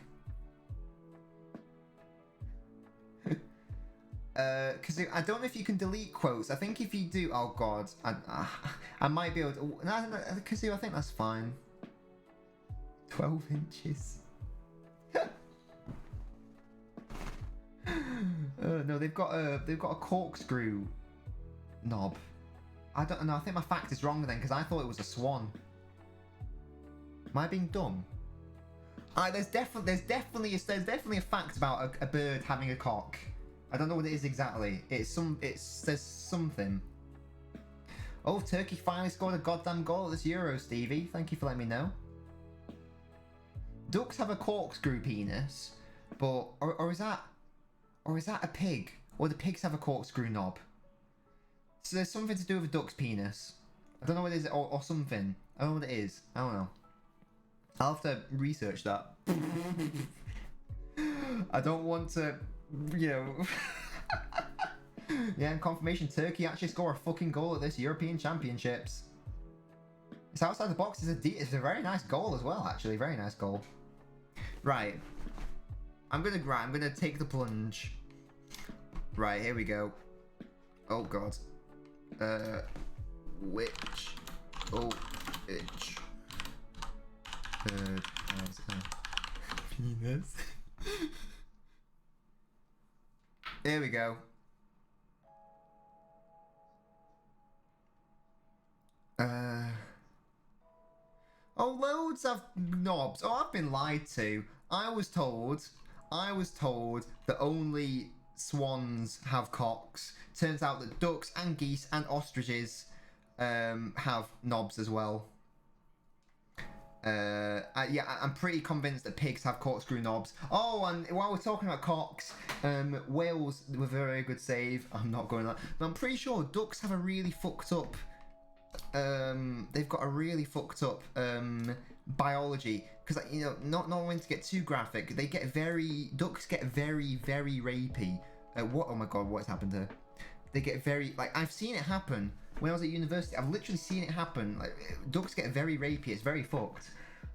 Because I don't know if you can delete quotes. I think if you do... Oh, God. I might be able to... No, because I think that's fine. 12 inches. No, they've got a corkscrew knob. I don't know. I think my fact is wrong then, because I thought it was a swan. Am I being dumb? There's definitely a fact about a bird having a cock. I don't know what it is exactly. It says something. Oh, Turkey finally scored a goddamn goal at this Euro, Stevie. Thank you for letting me know. Ducks have a corkscrew penis, but or is that a pig? Or do pigs have a corkscrew knob? So there's something to do with a duck's penis. I don't know what it is, or something. I don't know what it is. I don't know. I'll have to research that. I don't want to, you know. Yeah, and confirmation, Turkey actually score a fucking goal at this European Championships. It's outside the box. It's a very nice goal as well, actually. Very nice goal. Right. I'm gonna take the plunge. Right, here we go. Oh god. Which penis has a penis? Here we go. Oh, loads have knobs. Oh, I've been lied to. I was told that only swans have cocks. Turns out that ducks and geese and ostriches have knobs as well. Yeah, I'm pretty convinced that pigs have corkscrew knobs. Oh, and while we're talking about cocks, whales were a very good save. I'm not going that, but I'm pretty sure ducks have a really fucked up. They've got a really fucked up biology, because you know, not wanting to get too graphic, ducks get very rapey. What? Oh my god, what's happened here? They get very, like, I've seen it happen when I was at university. I've literally seen it happen. Like, ducks get very rapey. It's very fucked.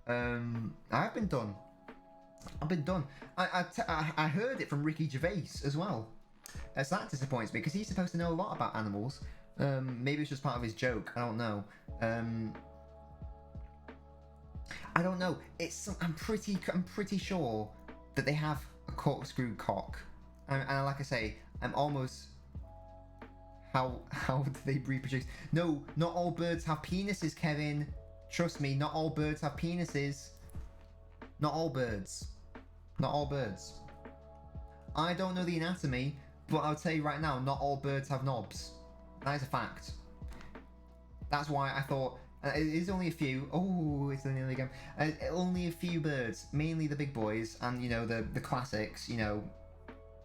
I've been done. I heard it from Ricky Gervais as well. So that disappoints me, because he's supposed to know a lot about animals. Maybe it's just part of his joke. I don't know. I don't know. I'm pretty sure that they have a corkscrew cock. And like I say, I'm almost. How do they reproduce? No, not all birds have penises, Kevin. Trust me, not all birds have penises. Not all birds. Not all birds. I don't know the anatomy, but I'll tell you right now, not all birds have knobs. That is a fact. That's why I thought it is only a few. Oh, it's nearly again. Only a few birds, mainly the big boys, and you know the classics. You know,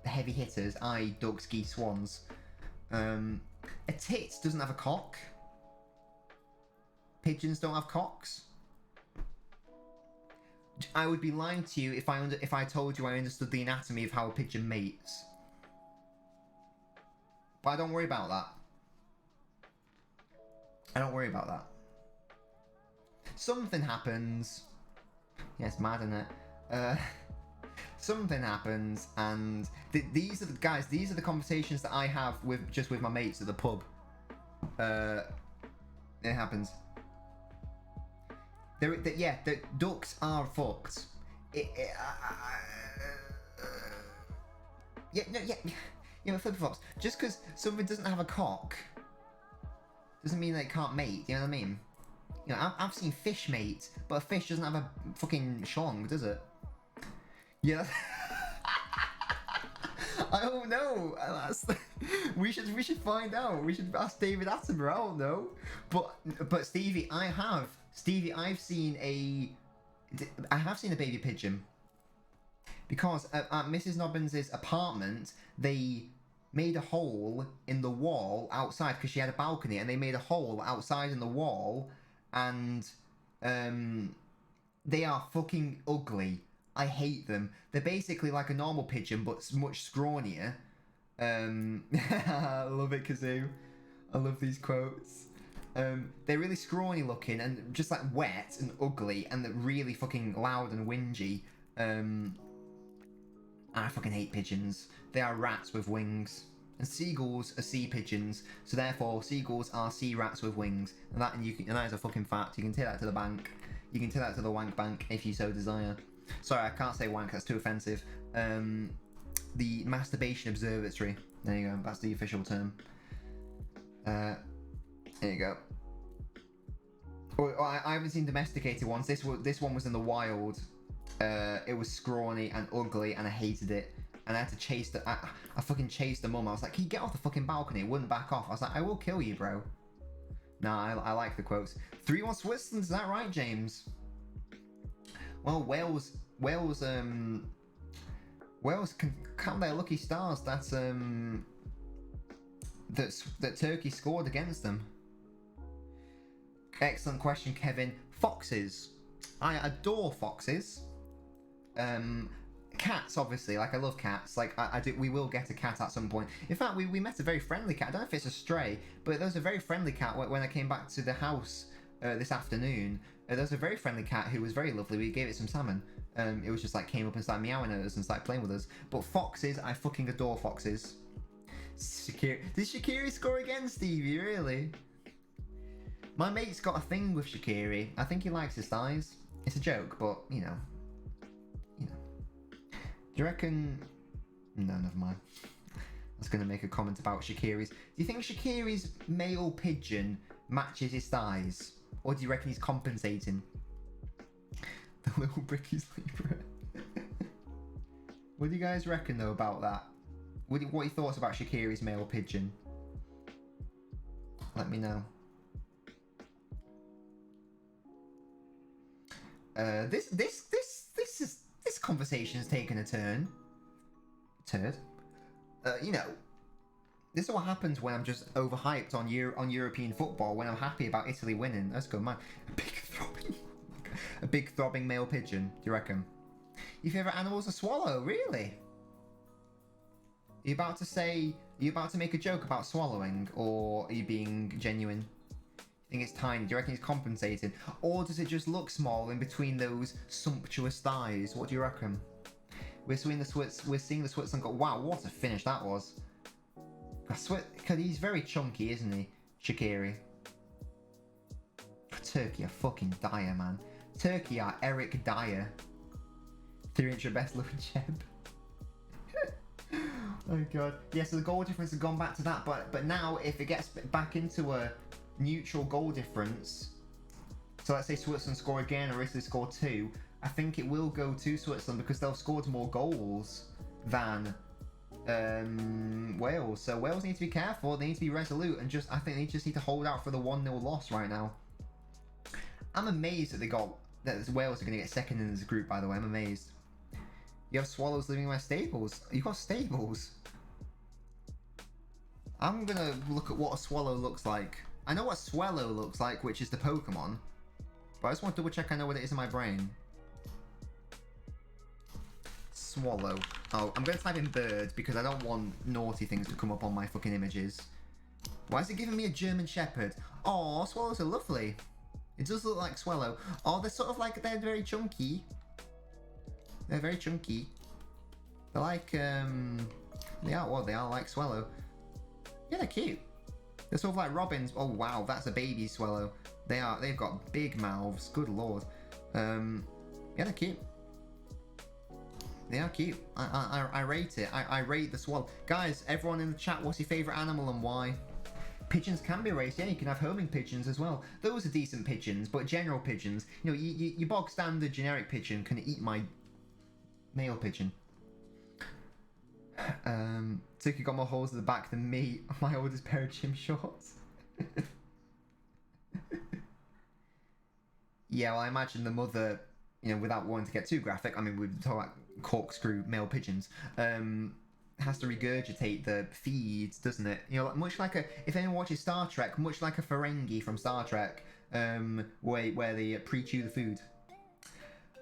the heavy hitters, i.e., ducks, geese, swans. A tit doesn't have a cock. Pigeons don't have cocks. I would be lying to you if I told you I understood the anatomy of how a pigeon mates. But I don't worry about that. I don't worry about that. Something happens. Yeah, it's mad, isn't it? Something happens, and these are the conversations that I have with my mates at the pub. It happens. The ducks are fucked. Flip flops. Just because something doesn't have a cock doesn't mean that it can't mate. You know what I mean? You know, I've seen fish mate, but a fish doesn't have a fucking schlong, does it? Yeah. I don't know. We should find out. We should ask David Attenborough. I don't know. But Stevie, I've seen a baby pigeon. Because at Mrs. Nobbins' apartment, they made a hole in the wall outside, because she had a balcony, and they made a hole outside in the wall, and they are fucking ugly. I hate them. They're basically like a normal pigeon, but much scrawnier. I love it, Kazoo. I love these quotes. They're really scrawny looking and just like wet and ugly, and they're really fucking loud and whingy. I fucking hate pigeons. They are rats with wings. And seagulls are sea pigeons, so therefore seagulls are sea rats with wings. And that is a fucking fact. You can take that to the bank. You can take that to the wank bank if you so desire. Sorry, I can't say wank, that's too offensive. The Masturbation Observatory. There you go, that's the official term. There you go. I haven't seen domesticated ones. This one was in the wild. It was scrawny and ugly, and I hated it. And I had to chase I fucking chased the mum. I was like, can you get off the fucking balcony? It wouldn't back off. I was like, I will kill you, bro. Nah, I like the quotes. 3-1 Switzerland, is that right, James? Well, Wales can count their lucky stars that Turkey scored against them. Excellent question, Kevin. Foxes. I adore foxes. Cats, obviously. Like, I love cats. Like, I do. We will get a cat at some point. In fact, we met a very friendly cat. I don't know if it's a stray, but there was a very friendly cat when I came back to the house this afternoon. There was a very friendly cat who was very lovely. We gave it some salmon. It was just like came up and started meowing at us and started playing with us. But foxes, I fucking adore foxes. Did Shaqiri score again, Stevie? Really? My mate's got a thing with Shaqiri. I think he likes his thighs. It's a joke, but you know. Do you reckon? No, never mind. I was going to make a comment about Shaqiri's. Do you think Shaqiri's male pigeon matches his thighs, or do you reckon he's compensating? The little bricky sleeper. What do you guys reckon though about that? What are your thoughts about Shaqiri's male pigeon? Let me know. This conversation has taken a turn. You know, this is what happens when I'm just overhyped on European football. When I'm happy about Italy winning, let's go, man. A big throbbing male pigeon. Do you reckon? Your favorite animal is a swallow, really? Are you about to make a joke about swallowing, or are you being genuine? You think it's tiny? Do you reckon he's compensated? Or does it just look small in between those sumptuous thighs? What do you reckon? We're seeing the Switzerland go. Wow, what a finish that was. Because he's very chunky, isn't he? Shaqiri. Turkey are fucking dire, man. Turkey are Eric Dyer. 3-inch best looking Jeb. Oh god. Yeah, so the goal difference has gone back to that, but now if it gets back into a neutral goal difference, so let's say Switzerland score again or Italy score 2, I think it will go to Switzerland because they've scored more goals than Wales. So Wales need to be careful, they need to be resolute, and I think they just need to hold out for the 1-0 loss right now. I'm amazed that Wales are going to get second in this group, by the way. I'm amazed. You have swallows living in my stables. You got stables? I'm going to look at what a swallow looks like. I know what Swallow looks like, which is the Pokemon. But I just want to double check I know what it is in my brain. Swallow. Oh, I'm going to type in bird because I don't want naughty things to come up on my fucking images. Why is it giving me a German Shepherd? Oh, swallows are lovely. It does look like Swallow. Oh, they're sort of like, they're very chunky. They're very chunky. They're like, they are like Swallow. Yeah, they're cute. They're sort of like robins. Oh wow, that's a baby swallow. They've got big mouths. Good lord. Yeah, they're cute. They are cute. I rate it. I rate the swallow. Guys, everyone in the chat, what's your favourite animal and why? Pigeons can be raised. Yeah, you can have homing pigeons as well. Those are decent pigeons, but general pigeons, you know, your bog standard generic pigeon can eat my male pigeon. Tuki got more holes in the back than me. My oldest pair of gym shorts. Yeah, well, I imagine the mother, you know, without wanting to get too graphic, I mean, we've talked about corkscrew male pigeons, has to regurgitate the feeds, doesn't it? You know, much like if anyone watches Star Trek, much like a Ferengi from Star Trek, where they pre-chew the food.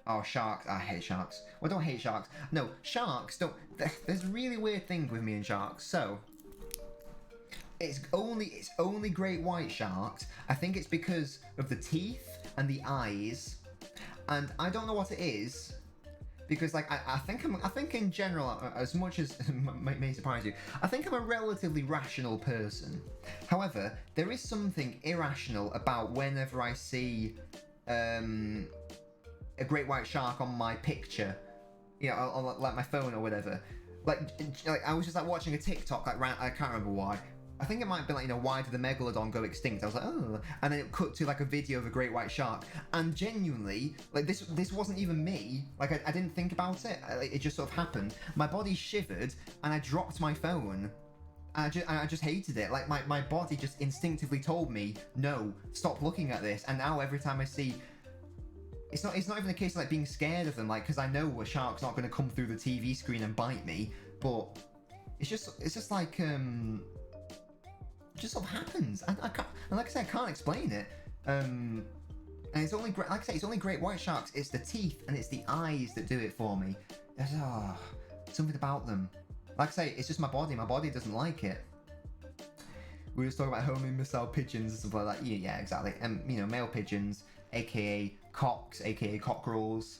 Oh, sharks. I hate sharks. Well, I don't hate sharks. No, sharks don't... There's a really weird thing with me and sharks. So, it's only great white sharks. I think it's because of the teeth and the eyes. And I don't know what it is. Because, like, I think in general, as much as may surprise you, I think I'm a relatively rational person. However, there is something irrational about whenever I see... a great white shark on my picture, you know, on like my phone or whatever. Like I was just like watching a TikTok, like I can't remember why. I think it might be like, you know, why did the megalodon go extinct? I was like, oh, and then it cut to like a video of a great white shark, and genuinely, like this wasn't even me. Like I didn't think about it. It just sort of happened. My body shivered, and I dropped my phone. And I just hated it. Like my body just instinctively told me, no, stop looking at this. And now every time I see. It's not even a case of like being scared of them, like, because I know a shark's not going to come through the TV screen and bite me, but it's just like it just sort of happens, and I can't, and like I said, I can't explain it. And it's only like I say, it's only great white sharks. It's the teeth and it's the eyes that do it for me. There's something about them. Like I say, it's just my body. My body doesn't like it. We were just talking about homing missile pigeons and stuff like that. Yeah, exactly. You know, male pigeons, aka cocks, aka cockerels,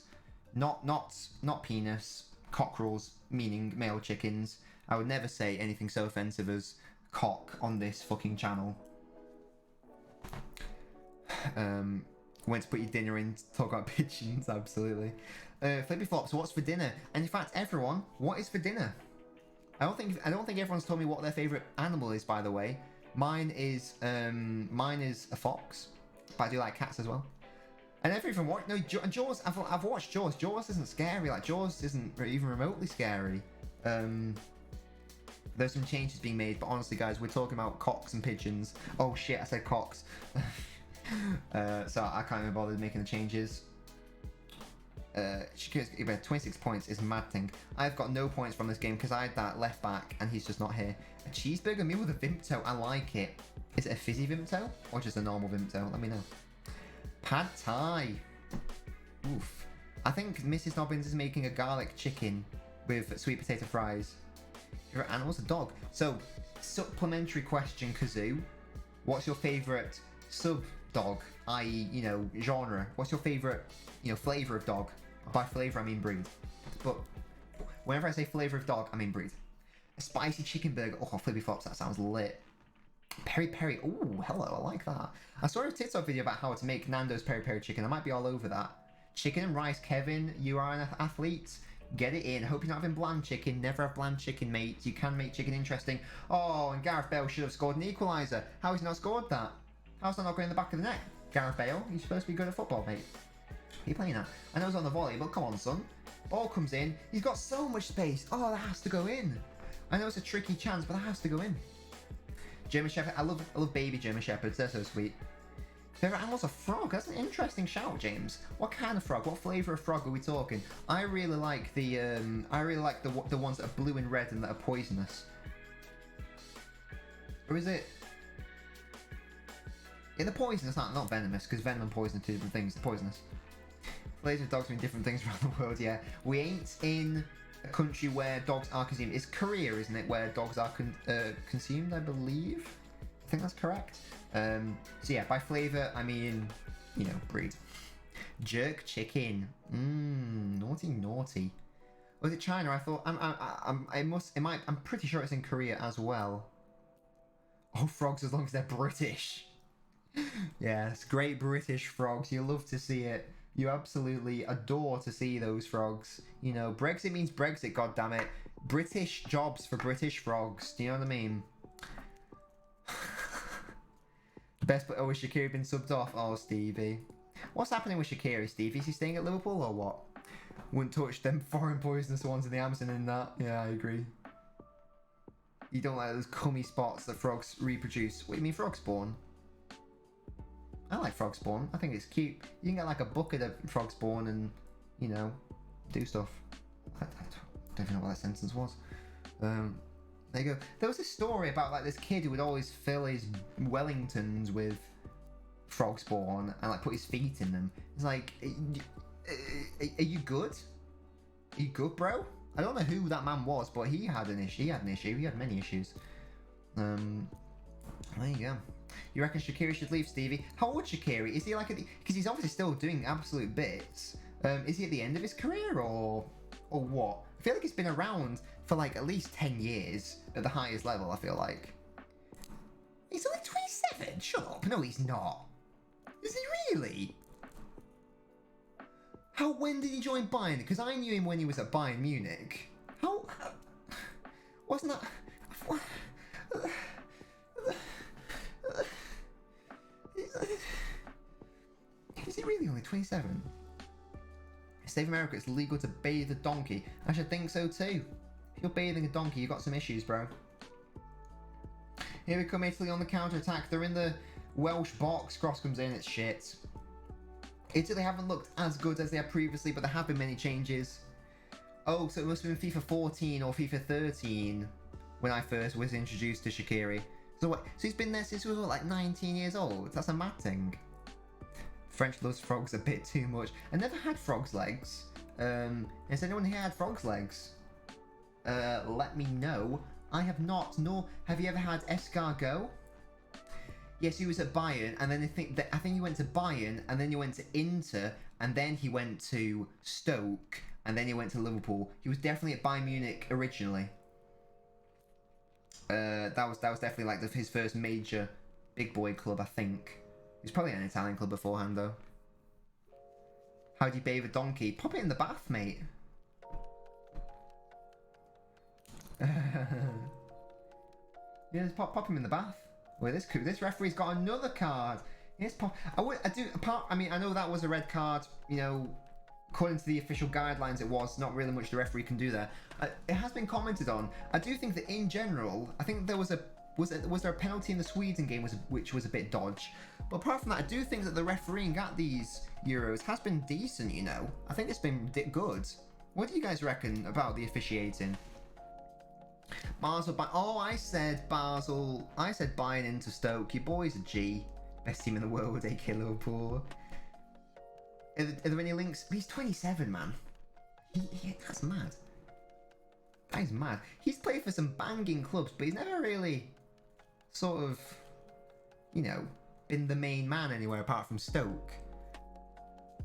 not penis, cockerels, meaning male chickens. I would never say anything so offensive as cock on this fucking channel. Went to put your dinner in to talk about pigeons, absolutely. Flippy Flops, what's for dinner? And in fact, everyone, what is for dinner? I don't think everyone's told me what their favourite animal is, by the way. Mine is a fox, but I do like cats as well. I never even watched. No, Jaws. I've watched Jaws. Jaws isn't scary. Like Jaws isn't even remotely scary. There's some changes being made, but honestly, guys, we're talking about cocks and pigeons. Oh shit, I said cocks. So I can't even bother making the changes. Shakira's 26 points is a mad thing. I've got no points from this game because I had that left back and he's just not here. A cheeseburger meal with a Vimto. I like it. Is it a fizzy Vimto or just a normal Vimto? Let me know. Pad Thai. Oof. I think Mrs. Nobbins is making a garlic chicken with sweet potato fries. Favorite animal's a dog. So, supplementary question, Kazoo. What's your favorite sub-dog, i.e., you know, genre? What's your favorite, you know, flavor of dog? By flavor, I mean breed. But whenever I say flavor of dog, I mean breed. A spicy chicken burger. Oh, Flippy Flops, that sounds lit. Peri Peri. Oh, hello, I like that. I saw a TikTok video about how to make Nando's Peri Peri chicken. I might be all over that. Chicken and rice, Kevin. You are an athlete. Get it in. Hope you're not having bland chicken. Never have bland chicken, mate. You can make chicken interesting. Oh, and Gareth Bale should have scored an equaliser. How has he not scored that? How's that not going in the back of the net? Gareth Bale, you're supposed to be good at football, mate. Are you playing that? I know it's on the volley, but come on, son. Ball comes in. He's got so much space. Oh, that has to go in. I know it's a tricky chance, but that has to go in. German Shepherd. I love baby German Shepherds. They're so sweet. Favorite animal's a frog. That's an interesting shout, James. What kind of frog? What flavour of frog are we talking? I really like the the ones that are blue and red and that are poisonous. Or is it? Yeah, they're poisonous, not venomous, because venom and poison are two different things. They're poisonous. Flavors of dogs mean different things around the world. Yeah, we ain't in a country where dogs are consumed. It's Korea, isn't it, where dogs are consumed? I believe. I think that's correct. So yeah, by flavour, I mean, you know, breed. Jerk chicken. Naughty, naughty. Was it China? I thought. I'm pretty sure it's in Korea as well. Oh, frogs, as long as they're British. Yes, great British frogs. You love to see it. You absolutely adore to see those frogs. You know, Brexit means Brexit. God damn it. British jobs for British frogs. Do you know what I mean? Best player. Oh, has Shaqiri been subbed off? Oh, Stevie. What's happening with Shaqiri, Stevie? Is he staying at Liverpool or what? Wouldn't touch them foreign poisonous ones in the Amazon in that. Yeah, I agree. You don't like those cummy spots that frogs reproduce. What do you mean frog spawn? I like frog spawn. I think it's cute. You can get like a bucket of frog spawn and, you know, do stuff. I don't even know what that sentence was. There you go. There was a story about like this kid who would always fill his Wellingtons with frog spawn and like put his feet in them. It's like, are you good? Are you good, bro? I don't know who that man was, but he had an issue. He had many issues. There you go. You reckon Shaqiri should leave, Stevie? How old Shaqiri? Is he like because he's obviously still doing absolute bits. Is he at the end of his career or what? I feel like he's been around for like at least 10 years at the highest level, I feel like. He's only 27? Shut up. No, he's not. Is he really? When did he join Bayern? Because I knew him when he was at Bayern Munich. Wasn't that... Is he really only 27? Save America, it's legal to bathe a donkey. I should think so too. If you're bathing a donkey, you've got some issues, bro. Here we come, Italy on the counter-attack. They're in the Welsh box. Cross comes in, it's shit. Italy haven't looked as good as they have previously, but there have been many changes. Oh, so it must have been FIFA 14 or FIFA 13 when I first was introduced to Shaqiri. So what? So he's been there since he was what, like 19 years old? That's a mad thing. French loves frogs a bit too much. I never had frogs' legs. Has anyone here had frogs' legs? Let me know. I have not, nor have you ever had escargot? Yes, he was at Bayern, and then I think he went to Bayern, and then he went to Inter, and then he went to Stoke, and then he went to Liverpool. He was definitely at Bayern Munich originally. That was definitely like his first major big boy club, I think. He was probably an Italian club beforehand, though. How do you bathe a donkey? Pop it in the bath, mate. Yeah, just pop him in the bath. Wait, this referee's got another card. Yes, I do. I mean, I know that was a red card. You know, according to the official guidelines, it was not really much the referee can do there. It has been commented on. I do think that in general, I think there was there a penalty in the Sweden game which was a bit dodge. But apart from that, I do think that the refereeing at these Euros has been decent. You know, I think it's been good. What do you guys reckon about the officiating? Basel, oh, I said Basel. I said Bayern into Stoke. Your boy's a G. Best team in the world, AK Liverpool. Are there any links? He's 27, man. That's mad. That is mad. He's played for some banging clubs, but he's never really sort of, you know, been the main man anywhere apart from Stoke.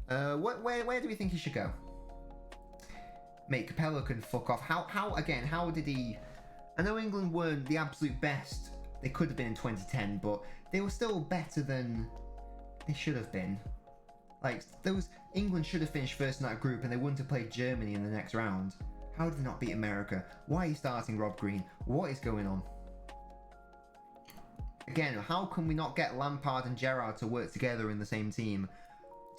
Where do we think he should go? Mate, Capello can fuck off. How did he... I know England weren't the absolute best they could have been in 2010, but they were still better than they should have been. Like, England should have finished first in that group and they wouldn't have played Germany in the next round. How did they not beat America? Why are you starting Rob Green? What is going on? Again, how can we not get Lampard and Gerrard to work together in the same team?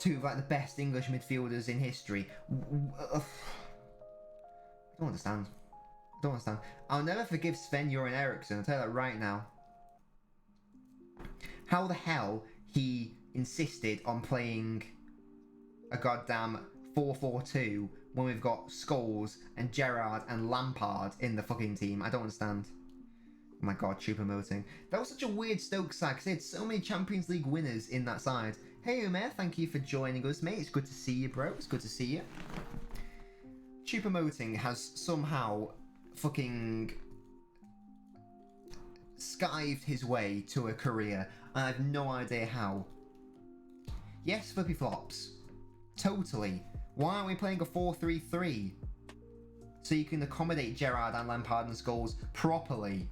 Two of like the best English midfielders in history. I don't understand. I'll never forgive Sven-Göran Eriksson, I'll tell you that right now. How the hell he insisted on playing a goddamn 4-4-2 when we've got Scholes and Gerrard and Lampard in the fucking team. I don't understand. Oh my god, Choupo-Moting. That was such a weird Stoke side because they had so many Champions League winners in that side. Hey Umair, thank you for joining us, mate. It's good to see you, bro. It's good to see you. Choupo-Moting has somehow fucking skived his way to a career. I have no idea how. Yes, flippy flops. Totally. Why aren't we playing a 4-3-3? So you can accommodate Gerrard and Lampard and Scholes properly.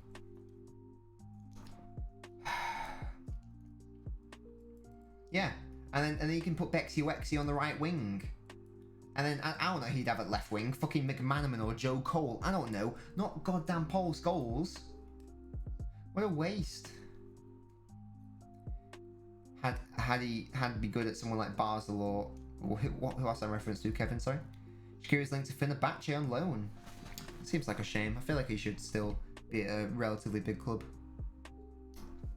Yeah. And then you can put Bexy Wexy on the right wing. And then, I don't know who you'd have at left wing. Fucking McManaman or Joe Cole. I don't know. Not goddamn Paul Scholes. What a waste. Had he be good at someone like Basel or who else I referenced to, Kevin, sorry? Shaqiri's linked to Fenerbahce on loan. Seems like a shame. I feel like he should still be at a relatively big club.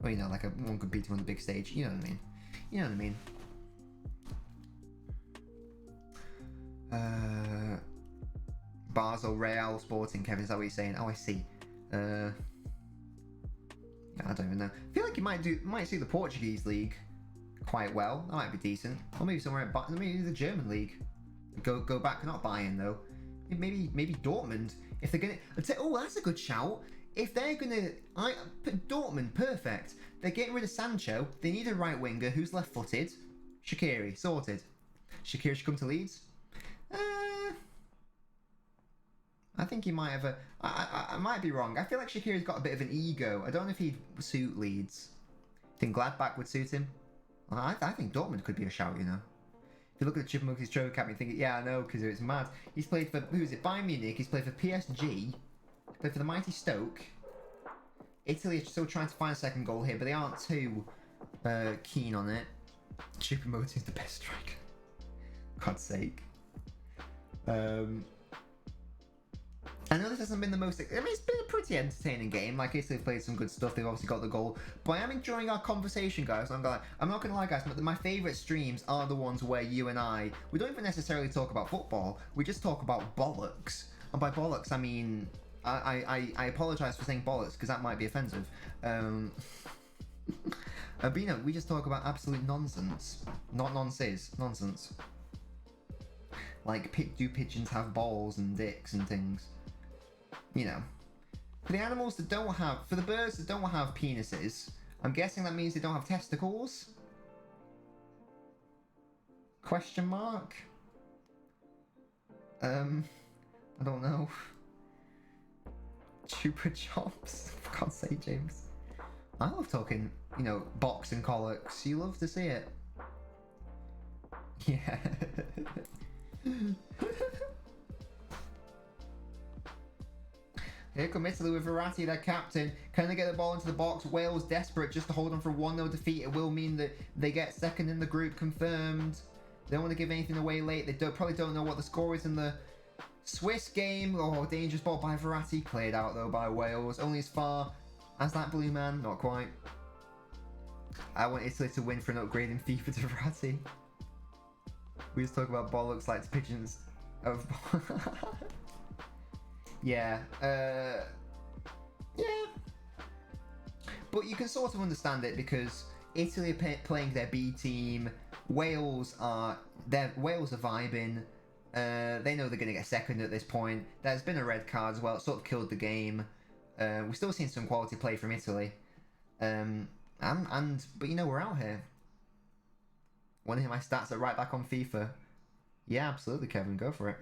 Well, you know, like one competing on the big stage. You know what I mean? You know what I mean? Basel, Real, Sporting, Kevin, is that what you're saying? Oh, I see. Yeah, I don't even know. I feel like you might see the Portuguese league quite well. That might be decent. Or maybe somewhere at maybe the German league. Go back, not Bayern though. Maybe Dortmund. If they're gonna, oh, that's a good shout. If they're gonna, put Dortmund, perfect. They're getting rid of Sancho. They need a right winger who's left-footed. Shaqiri, sorted. Shaqiri should come to Leeds. I think he might have a... I might be wrong. I feel like Shaqiri's got a bit of an ego. I don't know if he'd suit Leeds. Think Gladbach would suit him? Well, I think Dortmund could be a shout, you know. If you look at the Chipmunks trophy cap, you think, yeah, I know, because it's mad. He's played for... Who is it? Bayern Munich. He's played for PSG. He's played for the mighty Stoke. Italy are still trying to find a second goal here, but they aren't too keen on it. Choupo-Moting is the best striker. God's sake. I know this hasn't been the most... I mean, it's been a pretty entertaining game. Like, Italy have played some good stuff. They've obviously got the goal. But I am enjoying our conversation, guys. I'm not going to lie, guys, but my favourite streams are the ones where you and I... We don't even necessarily talk about football. We just talk about bollocks. And by bollocks, I mean... I apologise for saying bollocks, because that might be offensive. But, you know, we just talk about absolute nonsense. Not nonsense. Nonsense. Like, do pigeons have balls and dicks and things? You know, for the animals that don't have, for the birds that don't have penises, I'm guessing that means they don't have testicles? Question mark? I don't know. Chupa chops? For God's sake, James. I love talking, you know, box and colics. You love to see it. Yeah. Here come Italy with Verratti, their captain. Can they get the ball into the box? Wales desperate just to hold on for a 1-0 defeat. It will mean that they get second in the group confirmed. They don't want to give anything away late. They probably don't know what the score is in the Swiss game. Oh, dangerous ball by Verratti. Cleared out though by Wales. Only as far as that blue man. Not quite. I want Italy to win for an upgrade in FIFA to Verratti. We just talk about bollocks like pigeons of... Yeah, yeah. But you can sort of understand it because Italy are playing their B team. Wales are vibing. They know they're going to get second at this point. There's been a red card as well. It sort of killed the game. We're still seeing some quality play from Italy. But you know, we're out here. Want to hear my stats are right back on FIFA? Yeah, absolutely, Kevin. Go for it.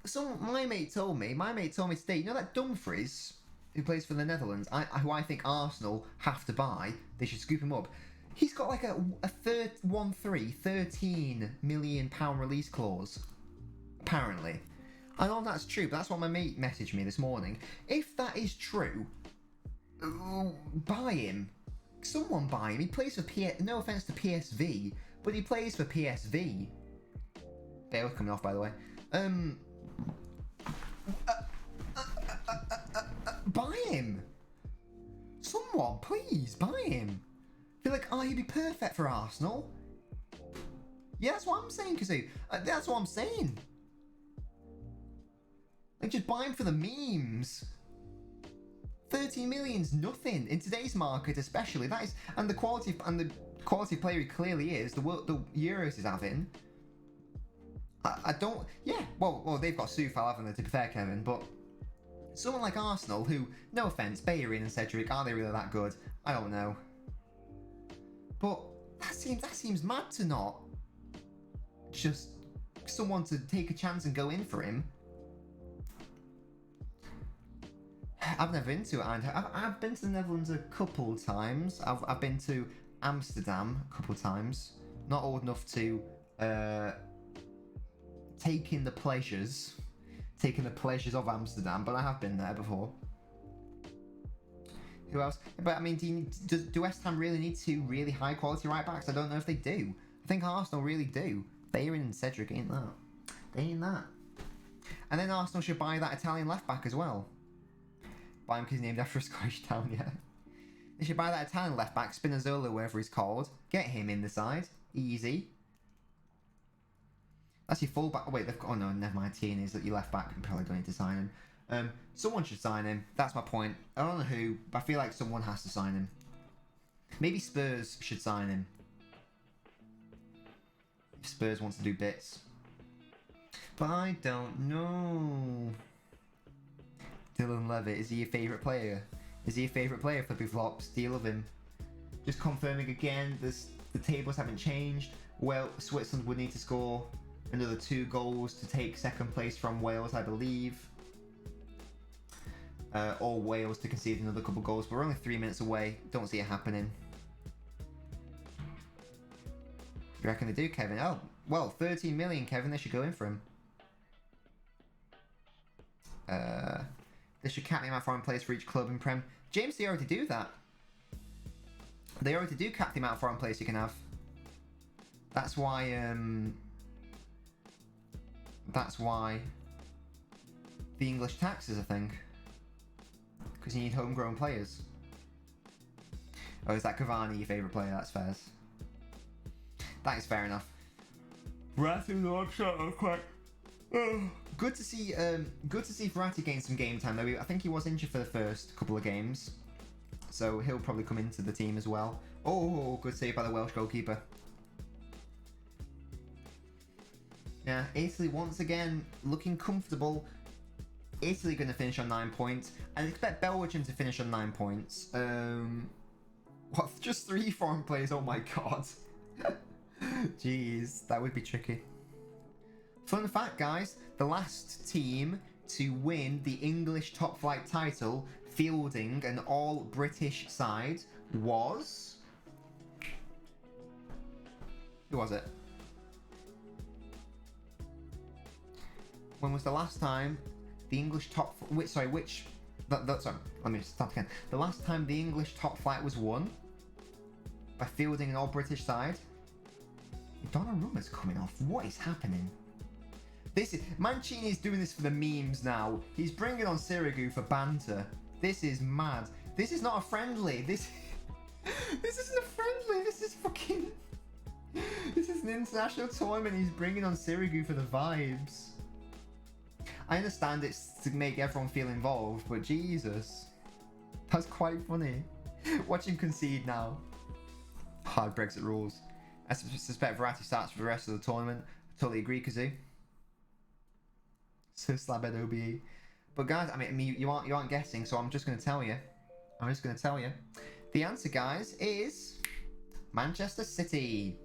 So my mate told me today, you know that Dumfries, who plays for the Netherlands, who I think Arsenal have to buy, they should scoop him up. He's got like a 13 million pound release clause, apparently. I know that's true, but that's what my mate messaged me this morning. If that is true, buy him. Someone buy him. He plays for no offense to PSV, but he plays for PSV. Bale coming off, by the way. Buy him. Someone, please, buy him. Feel like, oh, he'd be perfect for Arsenal. Yeah, that's what I'm saying, Kazoo. That's what I'm saying. Like, just buy him for the memes. 30 million's nothing in today's market, especially. That is, and the quality player he clearly is. The Euros is having. I don't. Yeah. Well, they've got Soufal, haven't they? To be fair, Kevin, but someone like Arsenal, who, no offense, Bellerin and Cedric, are they really that good? I don't know. But that seems mad to not just someone to take a chance and go in for him. I've never been to it, and I've been to the Netherlands a couple times. I've been to Amsterdam a couple times. Not old enough to take in the pleasures of Amsterdam, but I have been there before. Who else? But I mean, do West Ham really need two really high quality right backs? I don't know if they do. I think Arsenal really do. Bellerin and Cedric ain't that. They ain't that. And then Arsenal should buy that Italian left back as well. Buy him because he's named after a Scottish town, yeah. They should buy that Italian left back, Spinazzola, whatever he's called. Get him in the side. Easy. That's your full back. Oh, wait, they've got. Oh no, never mind. Tierney's that your left back. You probably don't need to sign him. Someone should sign him. That's my point. I don't know who, but I feel like someone has to sign him. Maybe Spurs should sign him. If Spurs wants to do bits. But I don't know. Dylan Levitt, is he your favourite player? Is he your favourite player, Flippy Flops? Do you love him? Just confirming again, the tables haven't changed. Well, Switzerland would need to score another 2 goals to take second place from Wales, I believe. Or Wales to concede another couple goals. But we're only 3 minutes away. Don't see it happening. You reckon they do, Kevin? Oh, well, 13 million, Kevin. They should go in for him. They should cap the amount of foreign players for each club in Prem. James, they already do that. They already do cap the amount of foreign players you can have. That's why, the English tax is a thing. Because you need homegrown players. Oh, is that Cavani your favourite player? That's fair. That is fair enough. Good to see Verratti gain some game time though. I think he was injured for the first couple of games, so he'll probably come into the team as well. Oh, good save by the Welsh goalkeeper. Yeah, Italy once again looking comfortable. Italy going to finish on 9 points. I expect Belgium to finish on 9 points. What? Just 3 foreign players? Oh my god. Jeez, that would be tricky. Fun fact, guys, the last team to win the English top flight title, fielding an all-British side, was... Who was it? When was the last time the English top... Which Sorry, let me start again. The last time the English top flight was won by fielding an all-British side. Donnarumma's coming off. What is happening? Mancini's doing this for the memes now. He's bringing on Sirigu for banter. This is mad. This is not a friendly. This isn't a friendly. This is fucking... This is an international tournament. He's bringing on Sirigu for the vibes. I understand it's to make everyone feel involved, but Jesus. That's quite funny. Watch him concede now. Hard Brexit rules. I suspect Verratti starts for the rest of the tournament. I totally agree, Kazoo. So slabhead OBE. But guys, I mean, you aren't guessing, so I'm just going to tell you. The answer, guys, is Manchester City.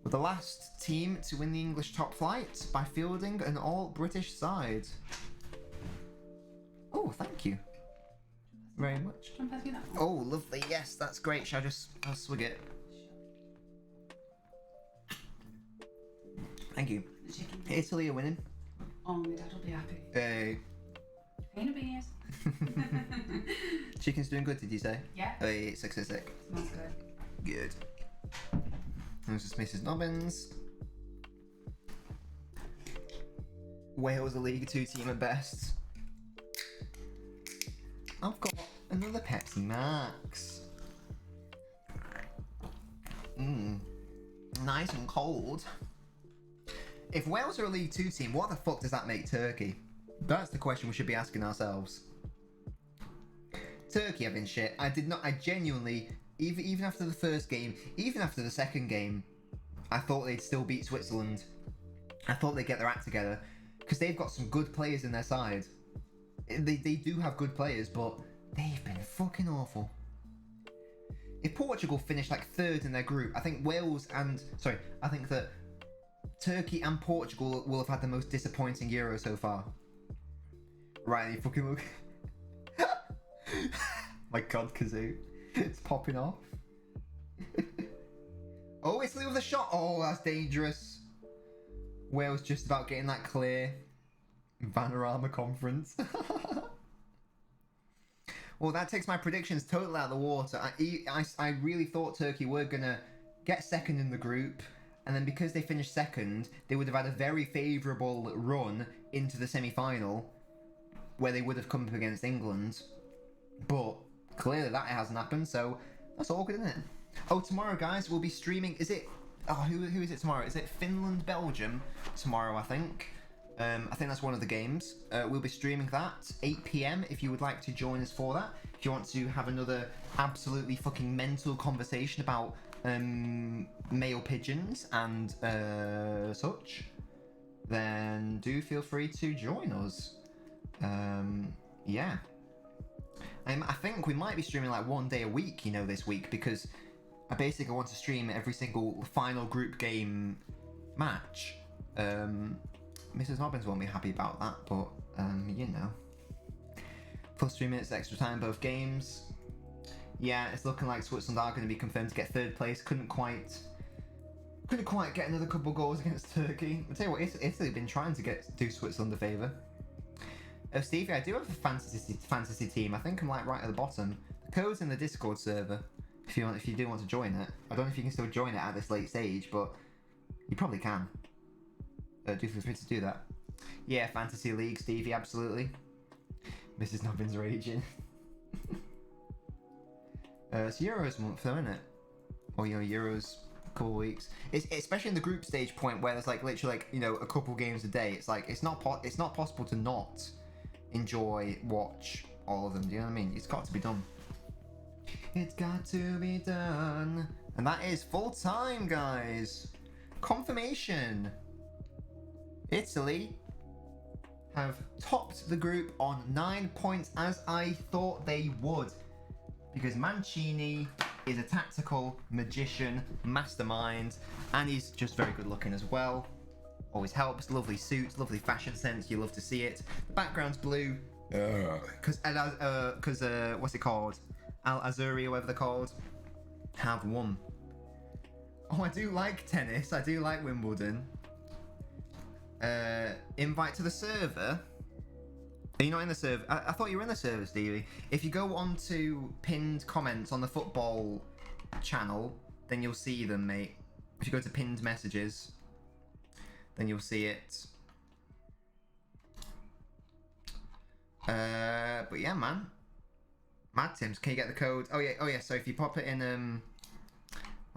We're the last team to win the English top flight by fielding an all-British side. Oh, thank you very much. Oh, lovely. Yes, that's great. I'll swig it. Thank you. Italy are winning. Oh, my dad will be happy. Hey. Ain't a beers. Chicken's doing good, did you say? Yeah. Hey, sick. Smells good. Good. This is Mrs. Nobbins. Wales are League 2 team at best. I've got another Pepsi Max. Nice and cold. If Wales are a League 2 team, what the fuck does that make Turkey? That's the question we should be asking ourselves. Turkey have been shit. I genuinely, even after the first game, even after the second game, I thought they'd still beat Switzerland. I thought they'd get their act together. Because they've got some good players in their side. They do have good players, but they've been fucking awful. If Portugal finished like third in their group, I think that Turkey and Portugal will have had the most disappointing Euro so far. Right, you fucking look. My God, Kazoo. It's popping off. Oh, Italy with a shot. Oh, that's dangerous. Wales just about getting that clear. Vanarama conference. Well, that takes my predictions totally out of the water. I really thought Turkey were going to get second in the group. And then because they finished second, they would have had a very favourable run into the semi-final, where they would have come up against England. But clearly that hasn't happened, so that's all good, isn't it? Oh, tomorrow, guys, we'll be streaming. Is it... Oh, who is it tomorrow? Is it Finland-Belgium tomorrow, I think? I think that's one of the games. We'll be streaming that, 8 PM, if you would like to join us for that. If you want to have another absolutely fucking mental conversation about male pigeons and such, then do feel free to join us. Yeah. I think we might be streaming like one day a week, you know, this week, because I basically want to stream every single final group game match. Mrs. Nobbins won't be happy about that, but, you know. Plus 3 minutes extra time, both games. Yeah, it's looking like Switzerland are going to be confirmed to get third place. Couldn't quite get another couple goals against Turkey. I'll tell you what, Italy have been trying to do Switzerland a favour. Oh, Stevie, I do have a fantasy team. I think I'm like right at the bottom. The code's in the Discord server. If you do want to join it, I don't know if you can still join it at this late stage, but you probably can. Do feel free to do that. Yeah, fantasy league, Stevie, absolutely. Mrs. Nobbins raging. It's Euros month, though, isn't it? Or Euros a couple of weeks. It's especially in the group stage point where there's like literally a couple games a day. It's like it's not possible to not watch all of them. Do you know what I mean? It's got to be done. It's got to be done, and that is full time, guys. Confirmation. Italy have topped the group on 9 points, as I thought they would, because Mancini is a tactical magician, mastermind, and he's just very good looking as well. Always helps. Lovely suits, lovely fashion sense. You love to see it. The background's blue because what's it called? Al Azuri, or whatever they're called, have won. Oh, I do like tennis. I do like Wimbledon. Invite to the server. Are you not in the server? I thought you were in the server, Stevie. If you go on to pinned comments on the football channel, then you'll see them, mate. If you go to pinned messages, then you'll see it. But yeah, man. Mad Tims, can you get the code? Oh yeah. So if you pop it in,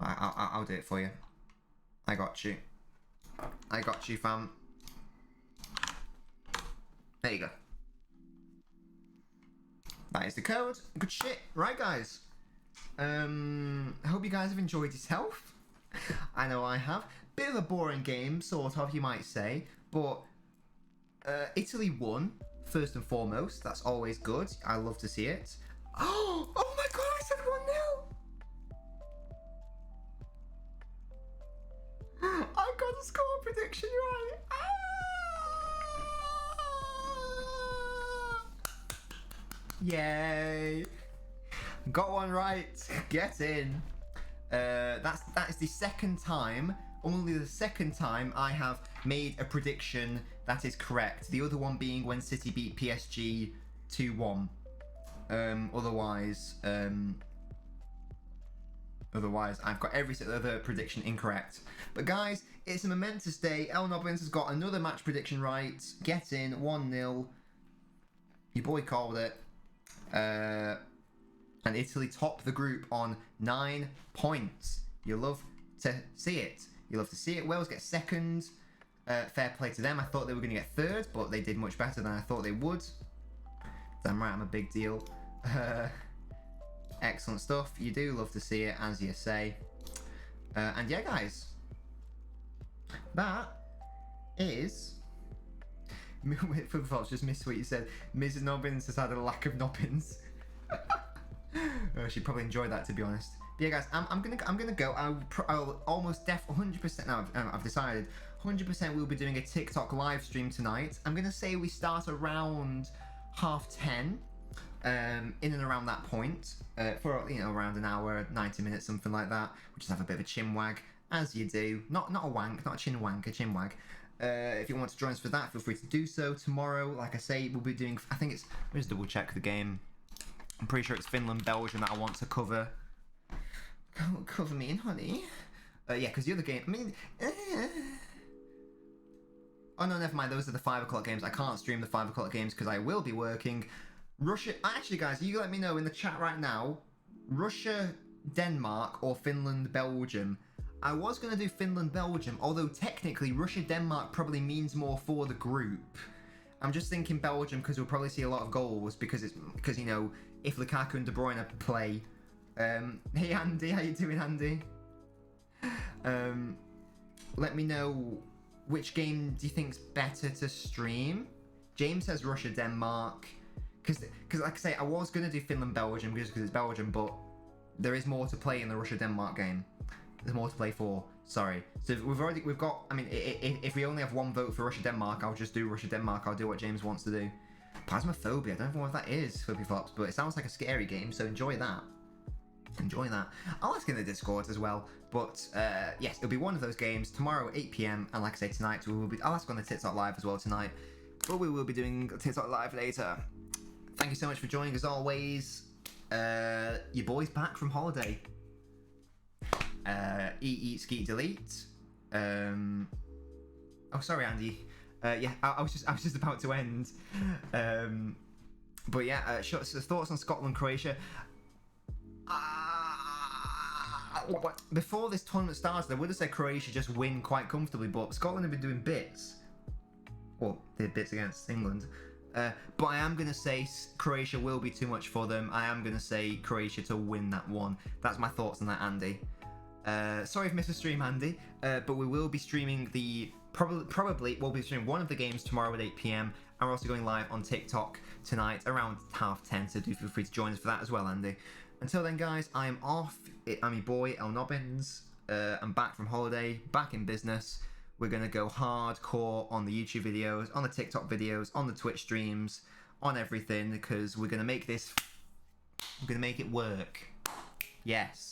I'll do it for you. I got you, fam. There you go. That is the code. Good shit, right, guys? I hope you guys have enjoyed yourself. I know I have. Bit of a boring game, sort of, you might say, but Italy won. First and foremost, that's always good. I love to see it. Oh my god, I said 1-0! I got the score prediction right! Yay! Got one right. Get in. That is the second time, only the second time I have made a prediction that is correct. The other one being when City beat PSG 2-1. Otherwise, I've got every other prediction incorrect. But guys, it's a momentous day. LNobbins has got another match prediction right. Get in, 1-0. Your boy called it. And Italy top the group on 9 points. You love to see it. You love to see it. Wales get second. Fair play to them. I thought they were going to get third, but they did much better than I thought they would. Damn right, I'm a big deal. Excellent stuff. You do love to see it, as you say. And yeah, guys, that is... just missed what you said. Mrs. Nobbins has had a lack of nobbins. She'd probably enjoy that, to be honest. But yeah, guys, I'm gonna go. I'll almost 100% now. I've decided 100% we'll be doing a TikTok live stream tonight. I'm gonna say we start around 10:30, in and around that point, for around an hour, 90 minutes, something like that. We just have a bit of a chin wag, as you do. Not a wank, not a chin wank, a chin wag. If you want to join us for that, feel free to do so. Tomorrow, like I say, we'll be doing. I think it's. Let me just double check the game. I'm pretty sure it's Finland, Belgium that I want to cover. Cover me in, honey. Yeah, because the other game. I mean. Oh no, never mind. Those are the 5 o'clock games. I can't stream the 5 o'clock games because I will be working. Russia. Actually, guys, you let me know in the chat right now. Russia, Denmark, or Finland, Belgium. I was going to do Finland, Belgium, although technically Russia, Denmark probably means more for the group. I'm just thinking Belgium because we'll probably see a lot of goals because you know, if Lukaku and De Bruyne play. Hey Andy, how you doing, Andy? Let me know which game do you think's better to stream. James says Russia, Denmark, because like I say, I was going to do Finland, Belgium just because it's Belgium, but there is more to play in the Russia, Denmark game. There's more to play for. Sorry. So we've got. I mean, if we only have one vote for Russia Denmark, I'll just do Russia Denmark. I'll do what James wants to do. Phasmophobia. I don't know what that is, Flippy Flops, but it sounds like a scary game. So enjoy that. Enjoy that. I'll ask in the Discord as well. But yes, it'll be one of those games tomorrow at 8 PM. And like I say, tonight we will be. I'll ask on the TikTok live as well tonight. But we will be doing TikTok live later. Thank you so much for joining as always. Your boy's back from holiday. Eat, skeet, delete. Oh, sorry, Andy. Yeah, I was just about to end. But yeah, thoughts on Scotland, Croatia. Before this tournament started, I would have said Croatia just win quite comfortably, but Scotland have been doing bits. Well, they did bits against England. But I am going to say Croatia will be too much for them. I am going to say Croatia to win that one. That's my thoughts on that, Andy. Sorry if I missed a stream, Andy, but we will be streaming probably we'll be streaming one of the games tomorrow at 8 PM, and we're also going live on TikTok tonight around 10:30, so do feel free to join us for that as well, Andy. Until then, guys, I am off. I'm your boy, LNobbins. I'm back from holiday, back in business. We're going to go hardcore on the YouTube videos, on the TikTok videos, on the Twitch streams, on everything, because we're going to make it work. Yes.